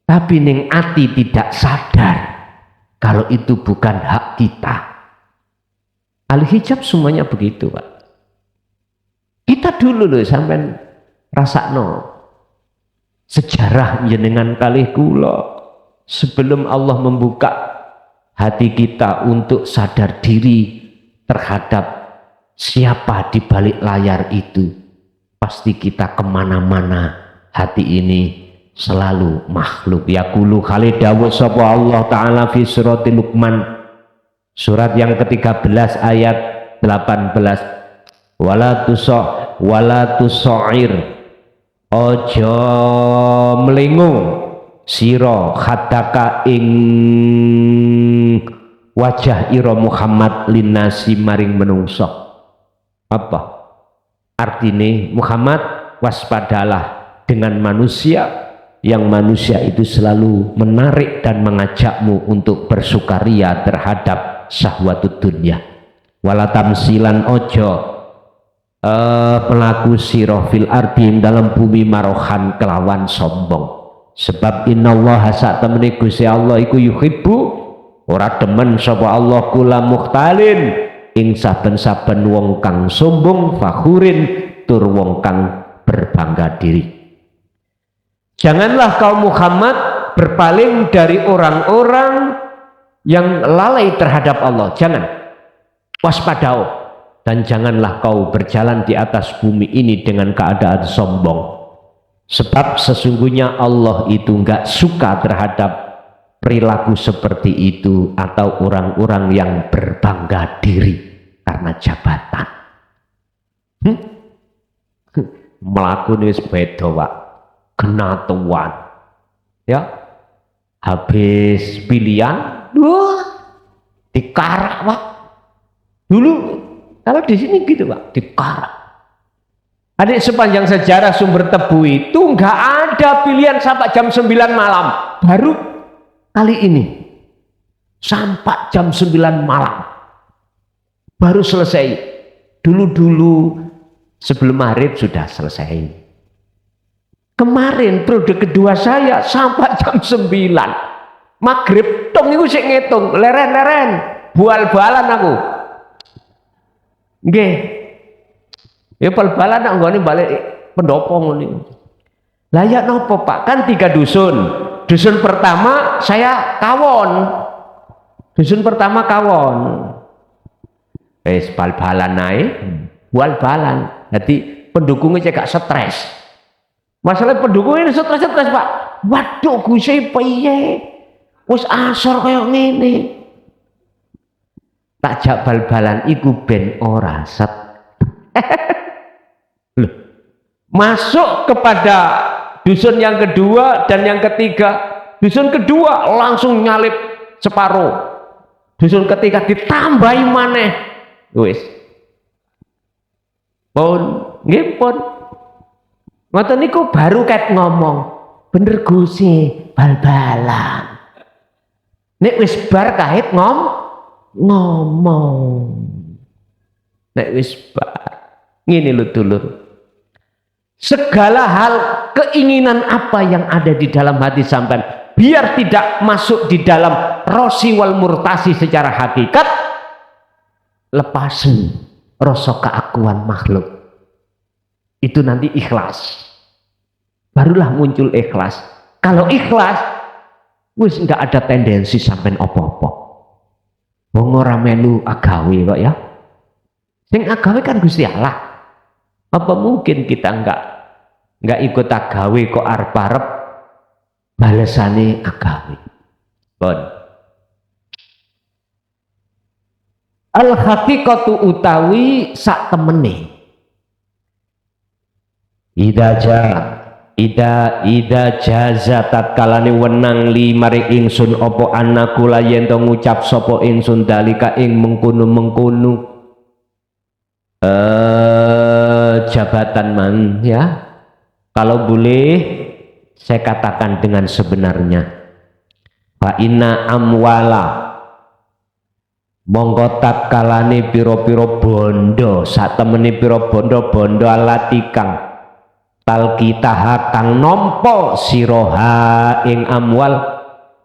tapi ning ati tidak sadar kalau itu bukan hak kita. Ahli hijab semuanya begitu Pak. Kita dulu loh sampai rasakno sejarah jenengan kalih kula sebelum Allah membuka hati kita untuk sadar diri terhadap siapa di balik layar itu, pasti kita kemana-mana hati ini selalu makhluk. Yaqulu kali dawuh sapa Allah Ta'ala fi surati Luqman, surat yang ke-13 ayat 18, wala tusair, ojo melingu siro hadaka ing wajah ira Muhammad linasi maring menungso. Apa artine? Muhammad, waspadalah dengan manusia yang manusia itu selalu menarik dan mengajakmu untuk bersukaria terhadap syahwatud dunya. Wala tamsilan, ojo pelaku siro fil ardim dalam bumi marohan kelawan sombong. Sebab innallaha sak temene Gusti Allah iku yuhibbu, ora demen sapa Allah kula mukhtalin ing saben-saben wong kang sombong, fakhurin tur wong kang berbangga diri. Janganlah kau Muhammad berpaling dari orang-orang yang lalai terhadap Allah. Jangan. Waspadao. Dan janganlah kau berjalan di atas bumi ini dengan keadaan sombong. Sebab sesungguhnya Allah itu enggak suka terhadap perilaku seperti itu atau orang-orang yang berbangga diri karena jabatan. Melakukan wis beda, Pak. Kena tuan. Ya. Habis pilihan, dikarak, Pak. Dulu kalau di sini gitu, Pak, dikarak. Adik, sepanjang sejarah Sumber Tebu itu nggak ada pilihan sampai jam 9 malam. Baru kali ini sampai jam 9 malam baru selesai. Dulu sebelum maghrib sudah selesai. Kemarin periode kedua saya sampai jam 9 maghrib tong itu sik ngitung leren-leren bual-balan aku. Nggih. Ya bal-balan nak nggone balik pendopo ngene. Lah ya napa Pak? Kan 3 dusun. Dusun pertama saya kawon. Dusun pertama kawon. Wis bal-balan ae, bual-balan. Dadi pendukungnya cek gak stres. Masalah pendukungnya stres-stres, Pak. Waduh, Gusti piye? Wis asor kaya ngene. Tak jak bal-balan iku ben ora set. Loh, masuk kepada dusun yang kedua dan yang ketiga. Dusun kedua langsung nyalip separuh. Dusun ketiga ditambahi maneh. Wis. Pun nggih pun. Ngoten niku baru ket ngomong. Bener Gusti, bal-balan. Nek wis bar kahit ngomong. Nek wis bar. Ngene lho dulur. Segala hal keinginan apa yang ada di dalam hati sampean biar tidak masuk di dalam rosi wal murtasi secara hakikat, lepasin rasa keakuan makhluk. Itu nanti ikhlas. Barulah muncul ikhlas. Kalau ikhlas wis enggak ada tendensi sampean apa-apa. Wong ora melu agawe kok ya. Sing agawe kan Gusti Allah. Apa mungkin kita enggak ikut agawe kok arep-arep balesane agawe. Pun. Al haqiqatu utawi sak temene. Ida jaza tatkalane wenang li maring ingsun apa annaku la yen to ngucap sapa ingsun dalika ing mengkono jabatan man ya. Kalau boleh saya katakan dengan sebenarnya, fa inna amwala mongko tatkalane pira-pira bondo sak temene pira bondo alatikang talkitaha kang nampa siroha ing amwal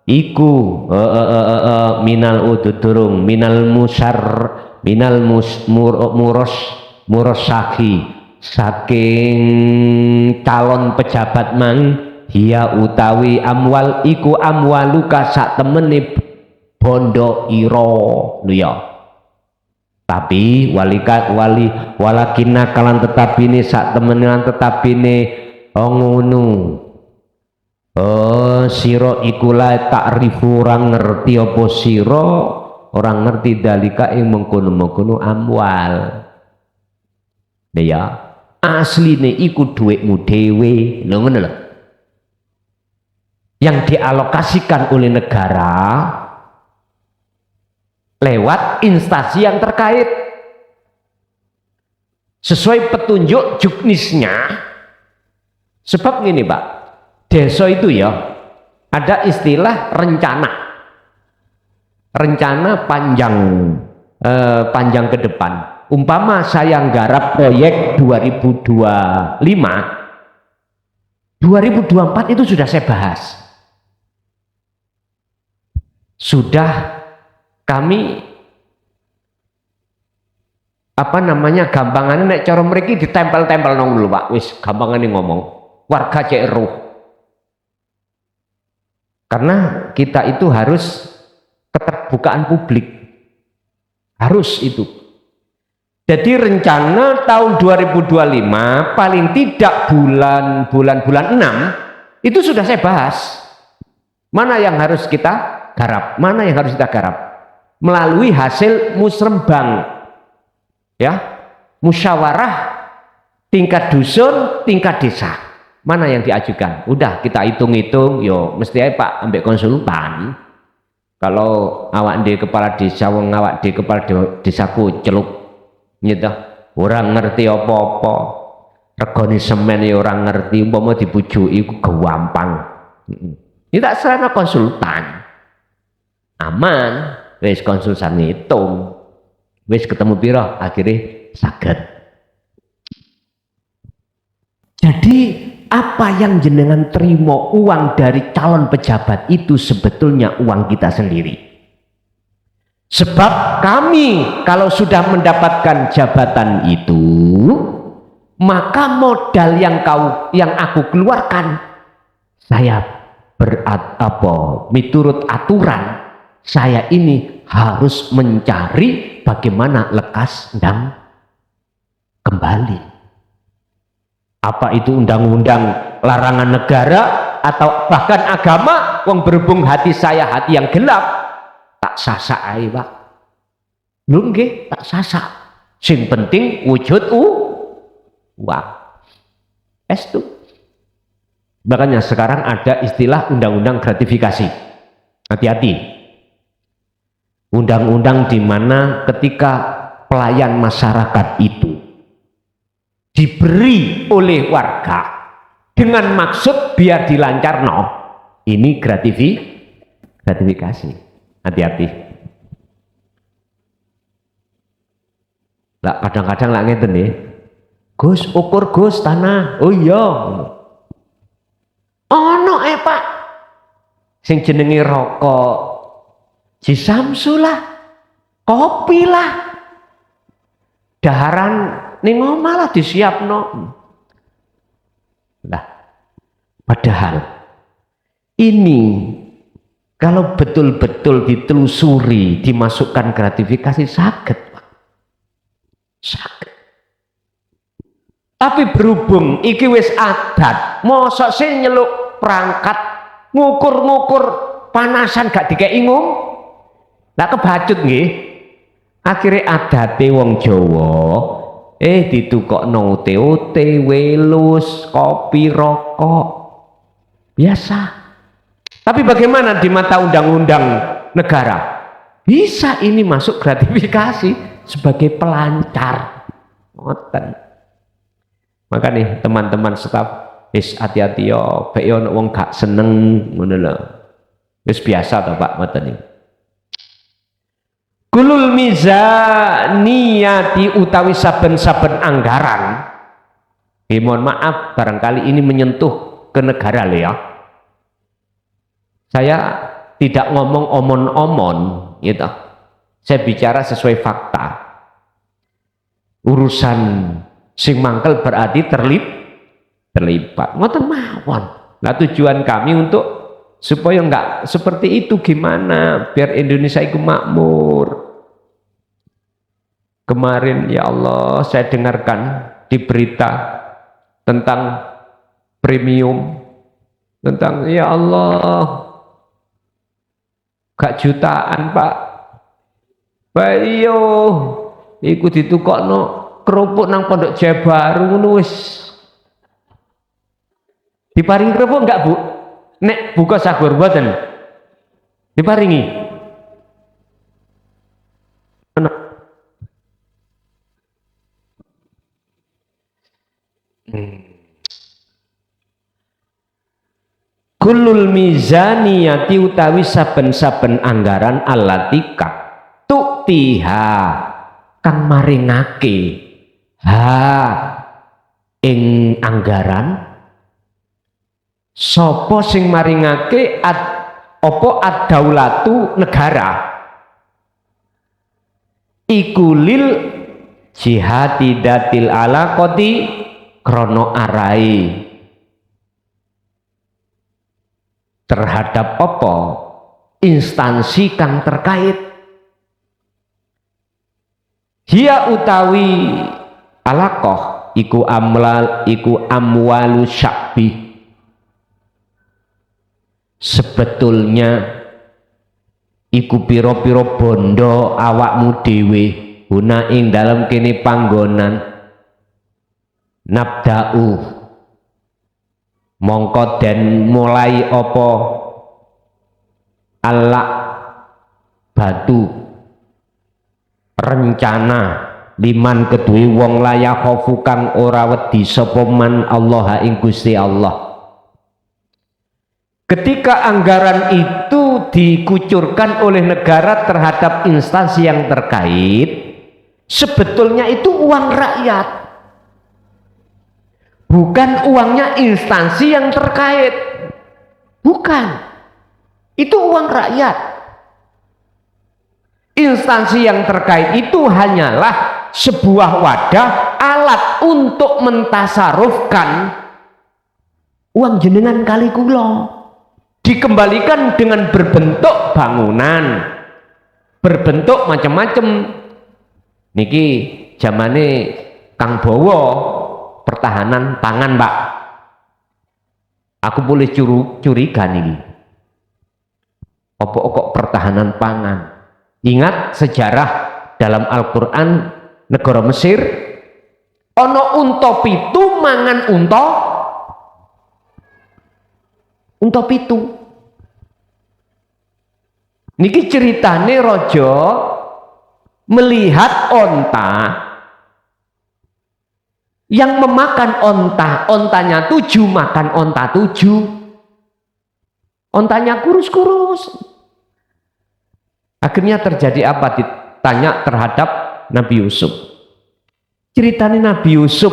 iku minal ududurung minal murosaki saking calon pejabat mang hiya utawi amwal iku amwaluka sak temene bondo ira lho ya. Tapi walakinna kalan tetapine sak temenan tetapine ngono. Sira iku la ta'rifu orang ngerti apa sira orang ngerti dalika ing mengkono-mengkono amwal. Ya, asline iku dhuwitmu dhewe. Lho ngono lho. Yang dialokasikan oleh negara lewat instansi yang terkait sesuai petunjuk juknisnya. Sebab gini Pak, desa itu ya ada istilah rencana panjang ke depan. Umpama saya nggarap proyek 2025, 2024 itu sudah saya bahas, sudah kami gampangannya nek cara mriki ditempel-tempel nang dulu Pak, wis gampangane ngomong warga cek eruh. Karena kita itu harus keterbukaan publik, harus itu. Jadi rencana tahun 2025 paling tidak bulan 6 itu sudah saya bahas. Mana yang harus kita garap, mana yang harus kita garap melalui hasil musrembang, ya, musyawarah tingkat dusun, tingkat desa. Mana yang diajukan? Udah kita hitung-hitung, yo mesti aja Pak ambek konsultan. Kalau awak di kepala desa, wong awak di kepala desaku celuk nyata orang ngerti apa-apa, regane semen ya orang ngerti, umpama dibujuki iku gampang. Ini tak serana konsultan. Aman, wis konsultan hitung. Wis ketemu piro akhirnya saged. Jadi apa yang jenengan terima uang dari calon pejabat itu sebetulnya uang kita sendiri. Sebab kami kalau sudah mendapatkan jabatan itu, maka modal yang aku keluarkan, saya miturut aturan, saya ini harus mencari bagaimana lekas dan kembali. Apa itu undang-undang larangan negara atau bahkan agama, wong berhubung hati saya hati yang gelap, tak sasak ae Pak. Lho nggih, tak sasak. Sing penting wujud uang. Estu. Makanya sekarang ada istilah undang-undang gratifikasi. Hati-hati. Undang-undang di mana ketika pelayan masyarakat itu diberi oleh warga dengan maksud biar dilancarno, ini gratifikasi. Hati-hati. Lah kadang-kadang lah ngeten nih, Gus ukur Gus tanah. Oh iya. Ono Pak sing jenenge rokok Jisamsu lah, kopi lah, daharan ning omah lah disiapno. Lah padahal ini kalau betul-betul ditelusuri, dimasukkan gratifikasi sakit Pak. Sakit. Tapi berhubung iki wis adat, mosok sing nyeluk perangkat ngukur-ngukur panasan gak dikei ngum. Lah kebacut nggih. Akhire adate wong Jawa ditukokno ote-ote, welus, kopi, rokok. Biasa. Tapi bagaimana di mata undang-undang negara? Bisa ini masuk gratifikasi sebagai pelancar. Ngoten. Maka nih teman-teman staf, wis hati-hati yo, bae ono wong gak seneng ngono lho. Wis biasa to Pak ngoten iki. Kulul mizaniyati utawi saben-saben anggaran. Mohon maaf barangkali ini menyentuh ke negara lho ya. Saya tidak ngomong omon-omon gitu. Saya bicara sesuai fakta. Urusan sing mangkel berarti terlibat. Ngoten mawon. Nah, tujuan kami untuk supaya enggak seperti itu, gimana biar Indonesia itu makmur. Kemarin ya Allah saya dengarkan di berita tentang premium, tentang ya Allah gak jutaan Pak, bayo iku ditukokno kerupuk nang Pondok Jaya Baru ngono wis diparingi kerupuk enggak Bu? Nek buka sahur mboten diparingi. Kulul mizaniyati utawi saben-saben anggaran alatika tuktiha kang maringake ing anggaran sapa sing maringake apa ad-daulatu negara iku lil jihati datil alaqati krono arai terhadap apa instansi kang terkait hiya utawi alaqah iku amwalu sya'bi sebetulnya iku piro-piro bondo awakmu dhewe guna ing dalam kene panggonan nabda'u mongko den mulai apa Allah batu rencana liman kedue wong layak khofu kang ora wedi sapa man Allah ing Gusti Allah. Ketika anggaran itu dikucurkan oleh negara terhadap instansi yang terkait, sebetulnya itu uang rakyat, bukan uangnya instansi yang terkait, bukan, itu uang rakyat. Instansi yang terkait itu hanyalah sebuah wadah alat untuk mentasarufkan uang jenengan kali kula, dikembalikan dengan berbentuk bangunan, berbentuk macam-macam. Niki zamane Kang Bowo pertahanan pangan Pak, aku boleh curiga nih apa kok pertahanan pangan. Ingat sejarah dalam Al-Quran negara Mesir ono unta pitu mangan unta pitu. Niki ceritane rojo melihat onta yang memakan ontanya 7 makan onta 7, ontanya kurus-kurus. Akhirnya terjadi apa? Ditanya terhadap Nabi Yusuf. Ceritanya Nabi Yusuf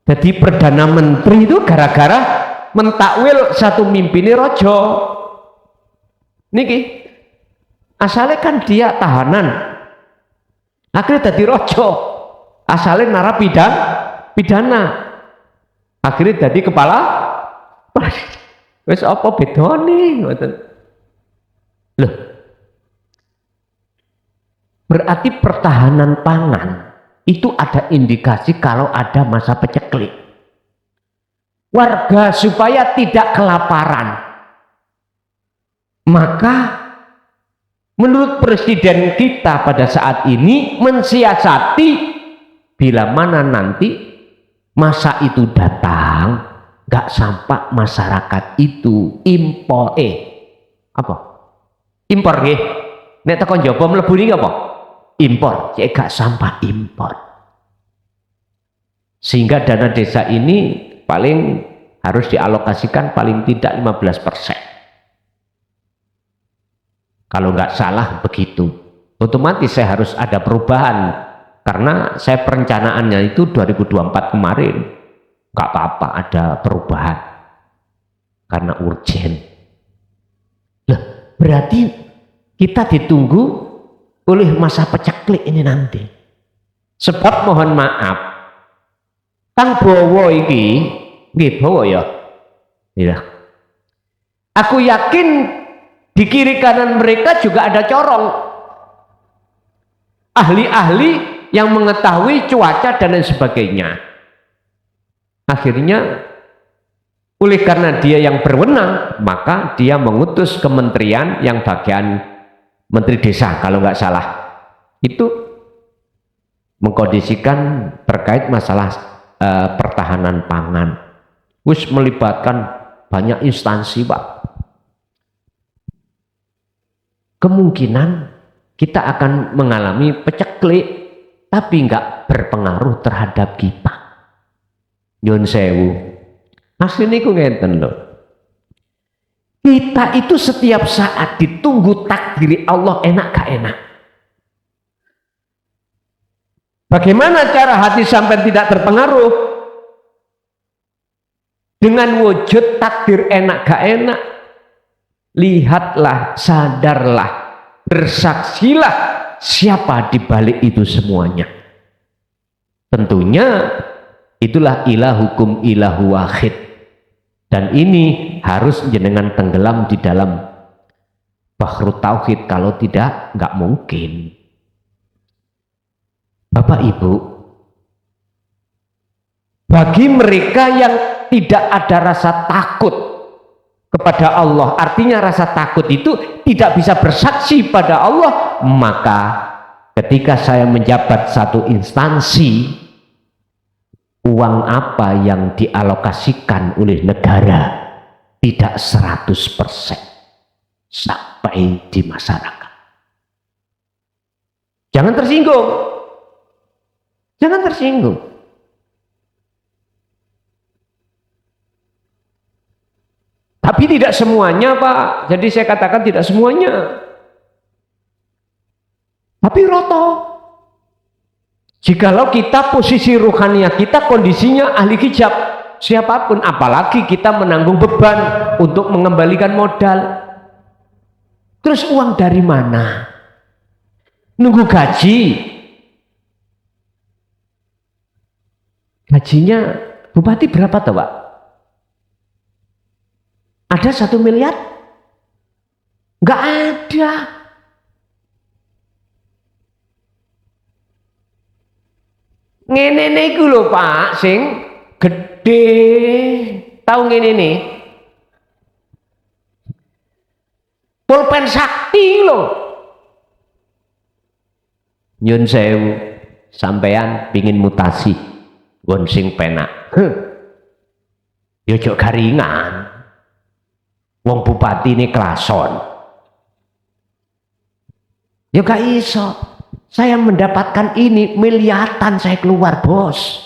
jadi Perdana Menteri itu gara-gara mentakwil satu mimpini rojo. Niki asalnya kan dia tahanan, akhirnya jadi rojo. Asalnya narapidana, akhirnya jadi kepala. Wes apa bedone ngoten. Loh, berarti pertahanan pangan itu ada indikasi kalau ada masa peceklik warga supaya tidak kelaparan. Maka menurut presiden kita pada saat ini mensiasati bila mana nanti masa itu datang, gak sampai masyarakat itu impor impor nggih. Nek tekan jaba mlebu niki apa? Impor, cek gak sampah impor. Sehingga dana desa ini paling harus dialokasikan paling tidak 15%. Kalau nggak salah begitu. Otomatis saya harus ada perubahan karena saya perencanaannya itu 2024 kemarin. Nggak apa-apa ada perubahan karena urgen. Lah, berarti kita ditunggu oleh masa peceklik ini nanti. Sebab mohon maaf, Kang Bowo iki, nggih Bowo ya. Ya. Aku yakin di kiri kanan mereka juga ada corong. Ahli-ahli yang mengetahui cuaca dan lain sebagainya. Akhirnya oleh karena dia yang berwenang, maka dia mengutus kementerian yang bagian menteri desa kalau nggak salah. Itu mengkondisikan terkait masalah pertahanan pangan. Wis melibatkan banyak instansi, Pak. Kemungkinan kita akan mengalami peceklik, tapi nggak berpengaruh terhadap kita. Nyun sewu. Aslinya ku ngeten loh. Kita itu setiap saat ditunggu takdir Allah enak gak enak. Bagaimana cara hati sampai tidak terpengaruh? Dengan wujud takdir enak gak enak. Lihatlah, sadarlah, bersaksilah siapa di balik itu semuanya. Tentunya itulah ilahukum ilahu wahid. Dan ini harus jenengan tenggelam di dalam bahrut tauhid, kalau tidak nggak mungkin. Bapak Ibu, bagi mereka yang tidak ada rasa takut kepada Allah, artinya rasa takut itu tidak bisa bersaksi pada Allah, maka ketika saya menjabat satu instansi, uang apa yang dialokasikan oleh negara tidak 100% sampai di masyarakat. Jangan tersinggung. Jangan tersinggung. Tapi tidak semuanya, Pak. Jadi saya katakan tidak semuanya. Tapi roto. Jikalau kita posisi ruhaniah kita kondisinya ahli hijab, siapapun, apalagi kita menanggung beban untuk mengembalikan modal. Terus uang dari mana? Nunggu gaji. Gajinya bupati berapa tuh, Pak? Ada 1 miliar? Nggak ada. Ngene niku lho Pak, sing gede. Tahu ngene nih? Pulpen sakti lho. Nyun sewu, sampean pingin mutasi, wong sing penak. Yo jok garingan. Wong bupati ini klason. Yo gak iso. Saya mendapatkan ini miliatan saya keluar, bos.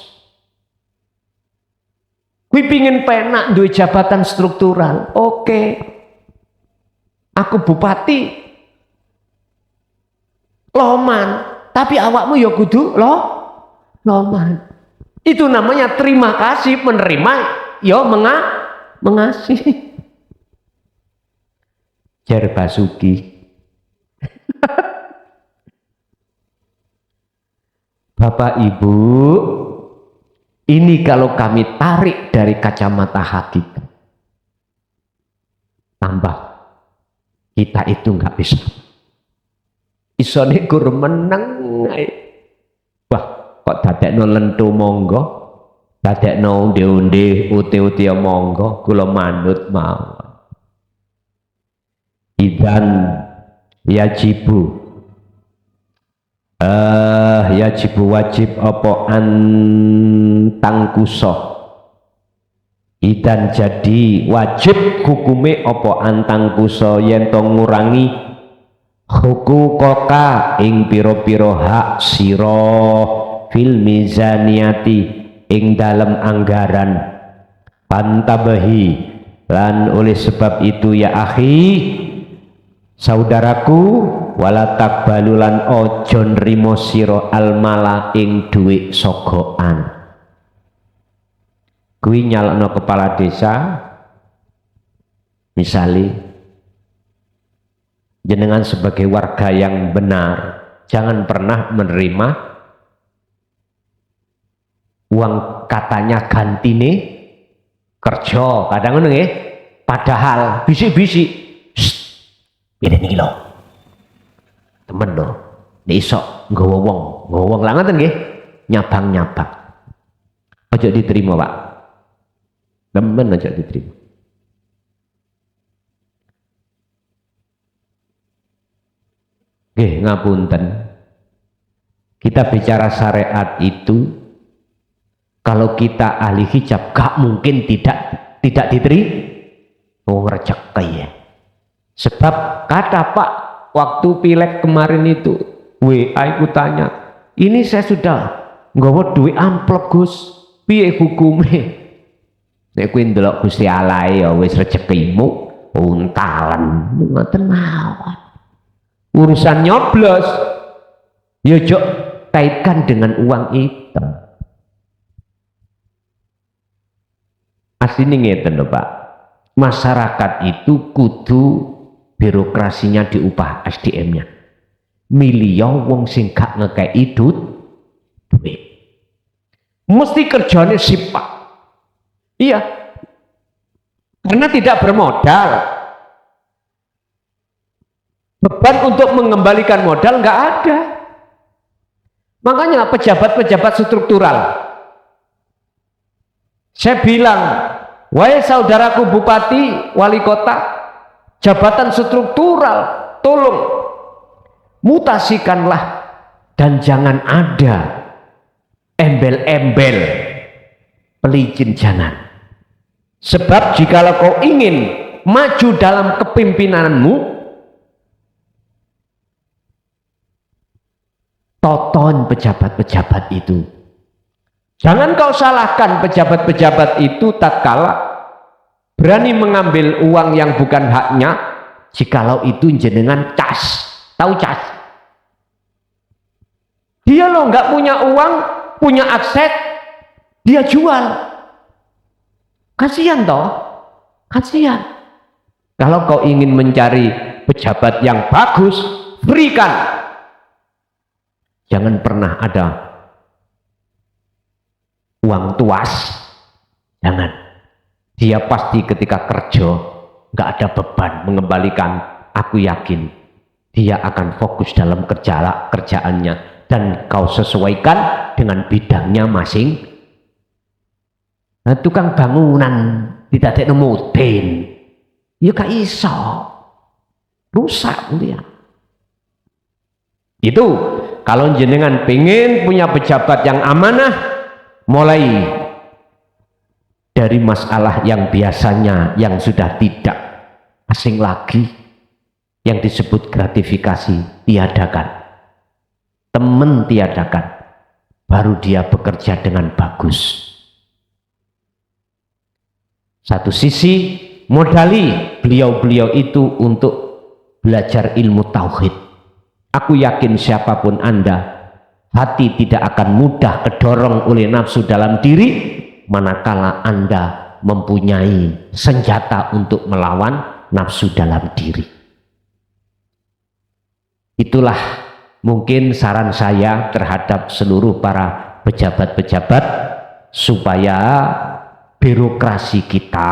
Kui pingin penak duwe jabatan struktural. Oke. Aku bupati loman, tapi awakmu ya kudu loman. Itu namanya terima kasih, menerima ya mengasihi. Jar Basuki. Bapak Ibu, ini kalau kami tarik dari kacamata hakikat, tambah kita itu nggak bisa. Isone gur meneng. Wah, kok dadekno lentu monggo, dadekno onde-onde uti-uti monggo, kula manut mawon. Idan yajibu wajib apa antangkuso. Idan jadi wajib hukume apa antangkuso yen to ngurangi hukukoka ing piro-piro hak siro fil mizaniyati ing dalam anggaran. Pantabahi lan oleh sebab itu ya akhi, saudaraku, wala takbalulan ojo nrimo sira almala ing dhuwit sogokan. Kuwi nyalekno kepala desa, misali jenengan sebagai warga yang benar, jangan pernah menerima uang katanya gantine kerja kadang ngono nggih, padahal bisik-bisik ini niki lho temen lho nek iso nggawa wong lah ngoten nggih, nyabang-nyabang aja diterima Pak, temen aja diterima. Nggih ngapunten, kita bicara syariat itu kalau kita ahli hijab gak mungkin tidak diterima. Oh rezeki ya. Sebab kata Pak waktu pileg kemarin itu WA aku tanya, ini saya sudah nggawa duit amplop Gus, piye hukume? Nek kuwi ndelok Gusti Allah ya wis rezekimu untalan ngoten mawon. Urusan nyoblos ya jok kaitkan dengan uang itu. Aslinya ngeten lho Pak, masyarakat itu kudu birokrasinya diubah SDM-nya. Milih wong sing gak ngekei duit. Mesti kerjanya sifat. Iya. Karena tidak bermodal. Beban untuk mengembalikan modal nggak ada. Makanya pejabat-pejabat struktural, saya bilang, wahai saudaraku bupati, wali kota, jabatan struktural, tolong mutasikanlah dan jangan ada embel-embel pelicin jangan. Sebab jikalau kau ingin maju dalam kepimpinanmu, tonton pejabat-pejabat itu. Jangan kau salahkan pejabat-pejabat itu tatkala berani mengambil uang yang bukan haknya, jikalau itu jenengan cas. Tahu cas? Dia loh nggak punya uang, punya aset, dia jual. Kasihan toh? Kasihan. Kalau kau ingin mencari pejabat yang bagus, berikan. Jangan pernah ada uang tuas, jangan. Dia pasti ketika kerja nggak ada beban mengembalikan. Aku yakin dia akan fokus dalam kerjaannya dan kau sesuaikan dengan bidangnya masing. Nah, tukang bangunan tidak ada mudin, ya gak iso, rusak dia. Itu kalau jenengan pengen punya pejabat yang amanah, mulai dari masalah yang biasanya yang sudah tidak asing lagi, yang disebut gratifikasi, tiadakan. Temen tiadakan, baru dia bekerja dengan bagus. Satu sisi modali beliau-beliau itu untuk belajar ilmu tauhid. Aku yakin siapapun Anda, hati tidak akan mudah kedorong oleh nafsu dalam diri manakala Anda mempunyai senjata untuk melawan nafsu dalam diri. Itulah mungkin saran saya terhadap seluruh para pejabat-pejabat supaya birokrasi kita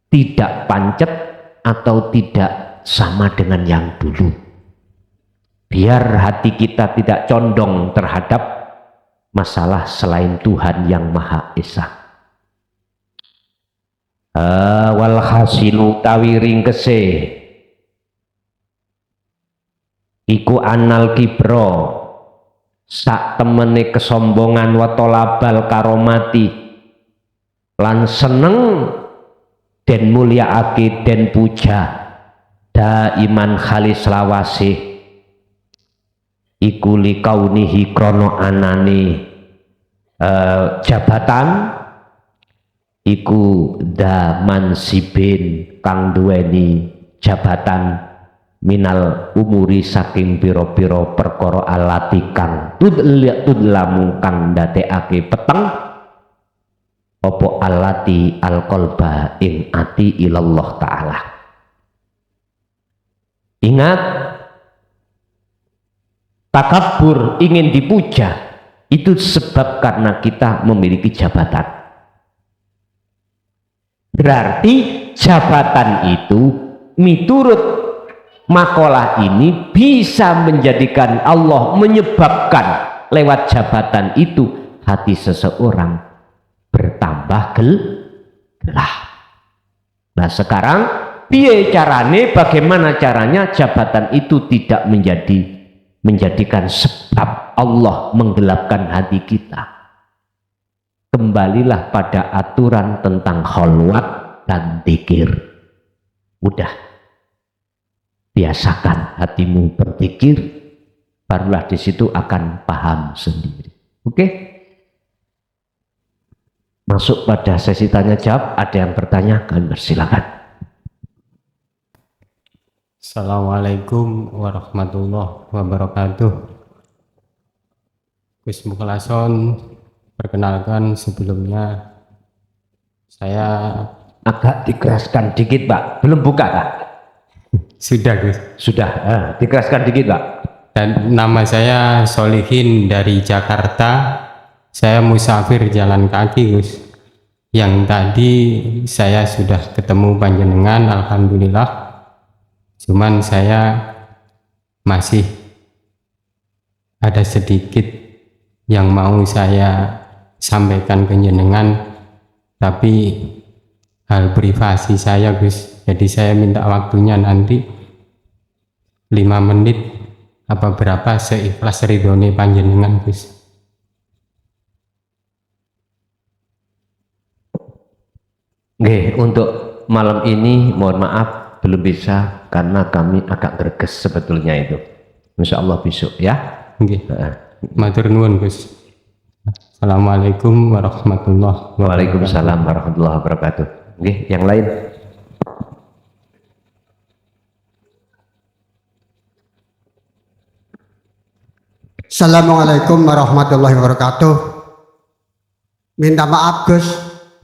tidak pancet atau tidak sama dengan yang dulu. Biar hati kita tidak condong terhadap masalah selain Tuhan yang Maha Esa. Walhasilu tawi ringkese iku anal kibro sak temene kesombongan wa tolabal karomati lan seneng den mulyaake den puja daiman khalis lawase iku likaunihi krono anane jabatan iku daman sibin kang duweni jabatan minal umuri saking piro-piro perkara alati kang tudlamu kang ndadekake peteng opo alati alqalba ing ati ilallah ta'ala. Ingat, takabur ingin dipuja itu sebab karena kita memiliki jabatan. Berarti jabatan itu miturut makalah ini bisa menjadikan Allah menyebabkan lewat jabatan itu hati seseorang bertambah gelap. Nah sekarang bagaimana caranya jabatan itu tidak menjadikan sebab Allah menggelapkan hati kita? Kembalilah pada aturan tentang kholwat dan dzikir. Udah, biasakan hatimu berzikir, barulah di situ akan paham sendiri. Oke? Masuk pada sesi tanya jawab. Ada yang bertanya? Silakan. Assalamualaikum warahmatullahi wabarakatuh. Gus Mukhlason, perkenalkan sebelumnya saya agak dikeraskan dikit Pak. Belum buka Pak? Sudah Gus. Sudah, dikeraskan dikit Pak. Dan nama saya Solihin dari Jakarta. Saya musafir jalan kaki Gus. Yang tadi saya sudah ketemu panjenengan, alhamdulillah. Cuman saya masih ada sedikit yang mau saya sampaikan ke jenengan, tapi hal privasi saya Gus. Jadi saya minta waktunya nanti 5 menit apa berapa seikhlas ridhone panjenengan Gus. Oke, untuk malam ini mohon maaf belum bisa karena kami agak greges sebetulnya itu. Insya Allah besok ya. Oke. Matur nuwun Gus. Assalamualaikum warahmatullahi wabarakatuh. Waalaikumsalam warahmatullahi wabarakatuh. Oke, yang lain. Assalamualaikum warahmatullahi wabarakatuh. Minta maaf Gus,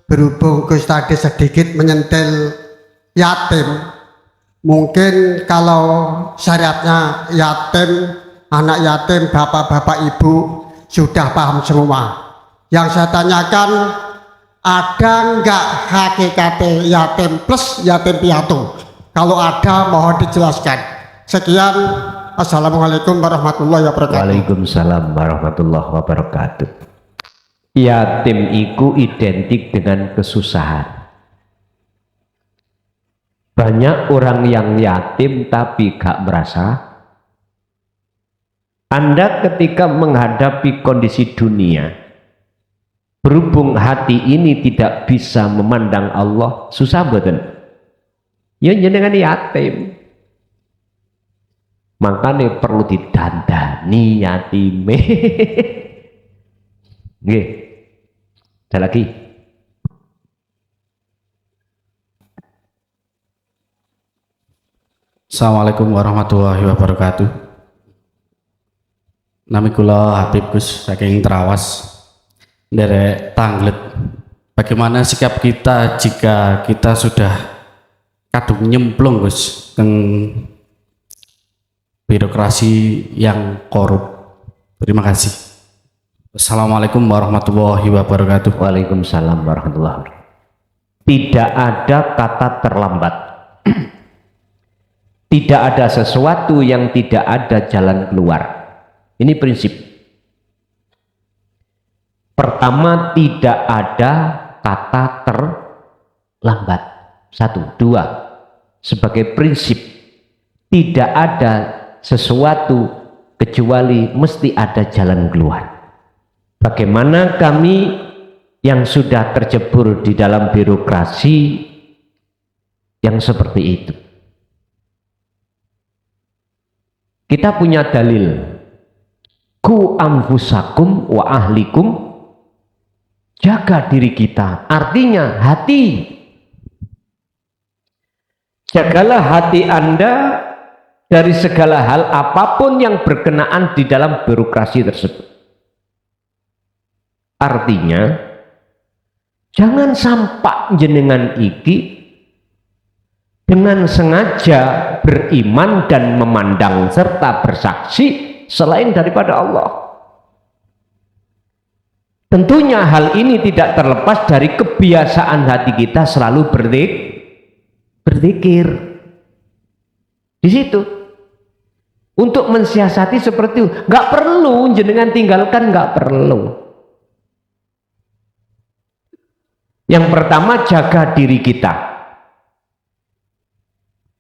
berhubung Gus tadi sedikit menyentil yatim. Mungkin kalau syariatnya yatim, anak yatim, bapak-bapak ibu sudah paham semua. Yang saya tanyakan, ada nggak hakikatnya yatim plus yatim piatu? Kalau ada mohon dijelaskan. Sekian, assalamualaikum warahmatullahi wabarakatuh. Waalaikumsalam warahmatullahi wabarakatuh. Yatim iku identik dengan kesusahan. Banyak orang yang yatim tapi gak merasa. Anda ketika menghadapi kondisi dunia, berhubung hati ini tidak bisa memandang Allah, susah betul. Ya jenengan yatim. Makanya perlu didandani yatime. Nggih. Ada lagi? Assalamualaikum warahmatullahi wabarakatuh. Nami kula Habib Gus saking Trawas derek Tanglet. Bagaimana sikap kita jika kita sudah kadung nyemplung Gus teng birokrasi yang korup? Terima kasih. Assalamualaikum warahmatullahi wabarakatuh. Waalaikumsalam warahmatullahi wabarakatuh. Tidak ada kata terlambat. Tidak ada sesuatu yang tidak ada jalan keluar. Ini prinsip. Pertama, tidak ada kata terlambat. 1, 2. Sebagai prinsip, tidak ada sesuatu kecuali mesti ada jalan keluar. Bagaimana kami yang sudah tercebur di dalam birokrasi yang seperti itu? Kita punya dalil, ku anfusakum wa ahlikum, jaga diri kita, artinya hati. Jagalah hati Anda dari segala hal apapun yang berkenaan di dalam birokrasi tersebut. Artinya, jangan sampai jenengan iki dengan sengaja beriman dan memandang serta bersaksi selain daripada Allah. Tentunya hal ini tidak terlepas dari kebiasaan hati kita selalu berzikir. Di situ. Untuk mensiasati seperti itu, nggak perlu jenengan tinggalkan, nggak perlu. Yang pertama, jaga diri kita.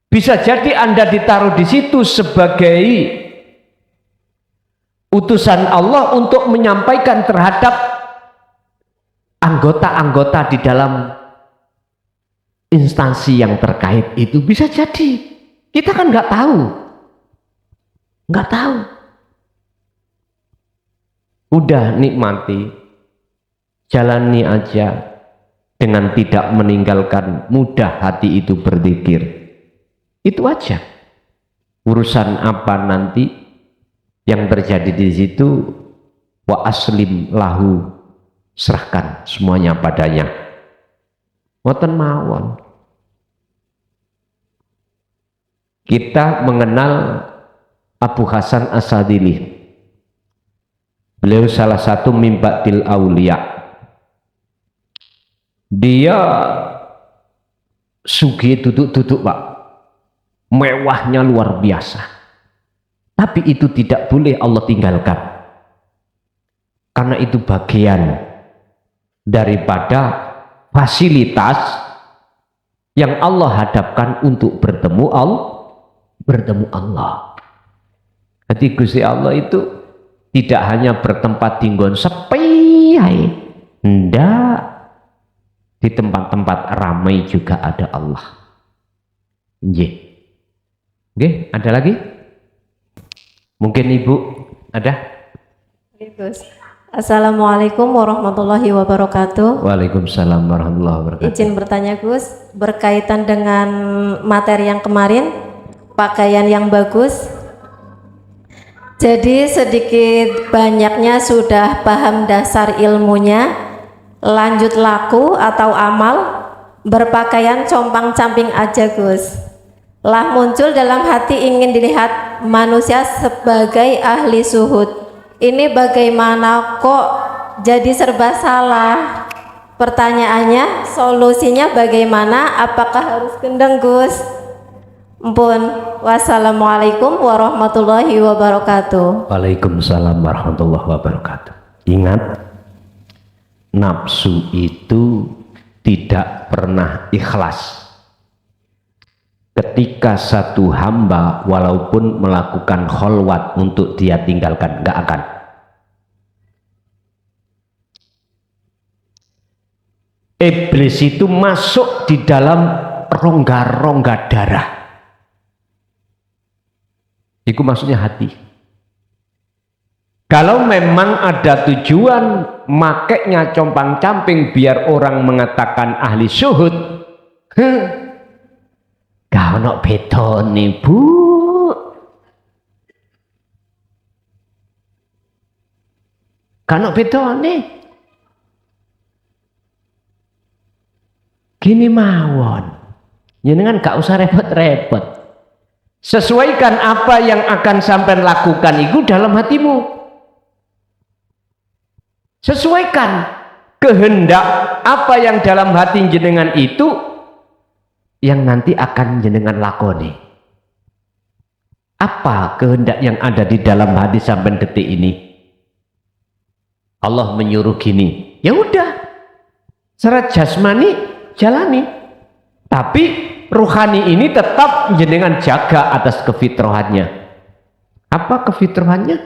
Bisa jadi Anda ditaruh di situ sebagai utusan Allah untuk menyampaikan terhadap anggota-anggota di dalam instansi yang terkait itu. Bisa jadi. Kita kan nggak tahu. Nggak tahu. Udah nikmati, jalani aja dengan tidak meninggalkan, mudah hati itu berzikir. Itu aja. Urusan apa nanti yang terjadi di situ, wa aslim lahu, serahkan semuanya padanya. Ngoten mawon. Kita mengenal Abu Hasan As-Sadili. Beliau salah satu mimbatil aulia. Dia sugih duduk-duduk, Pak. Mewahnya luar biasa. Tapi itu tidak boleh Allah tinggalkan. Karena itu bagian daripada fasilitas yang Allah hadapkan untuk bertemu Allah. Jadi Gusti Allah itu tidak hanya bertempat di nggon sepi, ndak, di tempat-tempat ramai juga ada Allah. Nggih. Nggih, ada lagi? Mungkin Ibu ada? Gus. Assalamualaikum warahmatullahi wabarakatuh. Waalaikumsalam warahmatullahi wabarakatuh. Izin bertanya Gus, berkaitan dengan materi yang kemarin, pakaian yang bagus. Jadi sedikit banyaknya sudah paham dasar ilmunya, lanjut laku atau amal, berpakaian compang-camping aja Gus. Lah muncul dalam hati ingin dilihat manusia sebagai ahli suhud. Ini bagaimana kok jadi serba salah? Pertanyaannya, solusinya bagaimana? Apakah harus gendeng Gus? Ampun. Wassalamualaikum warahmatullahi wabarakatuh. Waalaikumsalam warahmatullahi wabarakatuh. Ingat, nafsu itu tidak pernah ikhlas. Ketika satu hamba walaupun melakukan kholwat untuk dia tinggalkan, nggak akan. Iblis itu masuk di dalam rongga-rongga darah. Itu maksudnya hati. Kalau memang ada tujuan makainya compang-camping biar orang mengatakan ahli syuhud, gak ono bedone, Bu. Gak ono bedone. Gini mawon. Jenengan gak usah repot-repot. Sesuaikan apa yang akan sampai lakukan itu dalam hatimu. Sesuaikan kehendak apa yang dalam hati jenengan itu yang nanti akan jenengan lakoni. Apa kehendak yang ada di dalam hati sampai detik ini? Allah menyuruh gini, ya udah. Secara jasmani jalani. Tapi ruhani ini tetap jenengan jaga atas kefitrahannya. Apa kefitrahannya?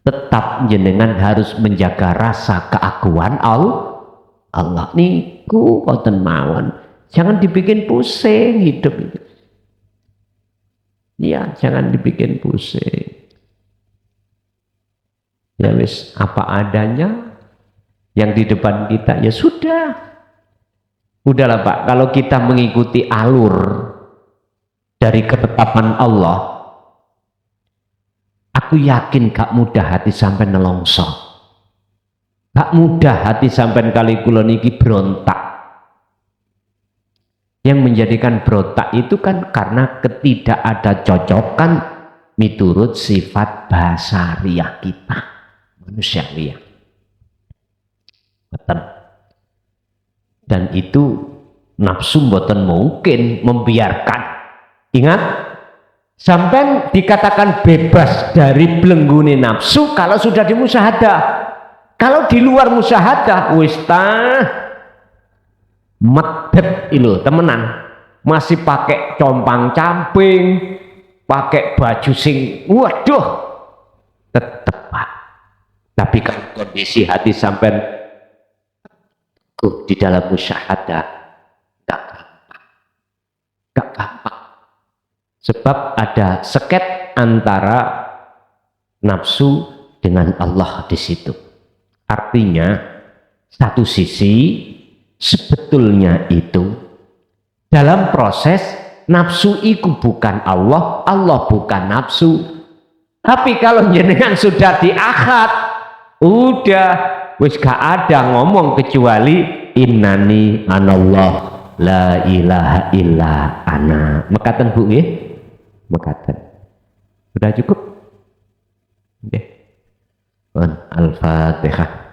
Tetap jenengan harus menjaga rasa keakuan Allah. Niku wonten mawon. Jangan dibikin pusing hidup itu. Ya, jangan dibikin pusing. Ya wis, apa adanya yang di depan kita ya sudah. Udahlah Pak, kalau kita mengikuti alur dari ketetapan Allah, aku yakin gak mudah hati sampai nelongso. Gak mudah hati sampai kali kula niki berontak. Yang menjadikan berontak itu kan karena ketidak ada cocokan miturut sifat basariah kita, manusiawiah. Beten. Dan itu nafsu mboten mungkin membiarkan. Ingat, sampai dikatakan bebas dari belenggune nafsu kalau sudah di musyahadah. Kalau di luar musyahadah wis medhet ilo temenan, masih pakai compang camping, pakai baju sing waduh tetep Pak. Tapi kalau kondisi hati sampai di dalam musyahadah gak gampang. Sebab ada seket antara nafsu dengan Allah di situ. Artinya satu sisi sebetulnya itu dalam proses nafsu itu bukan Allah, Allah bukan nafsu. Tapi kalau jenengan sudah di akad, udah wis gak ada ngomong kecuali innani anallah la ilaha illa ana. Mekaten Bu nggih? Mekaten. Sudah cukup? Nggih. Al-Fatihah.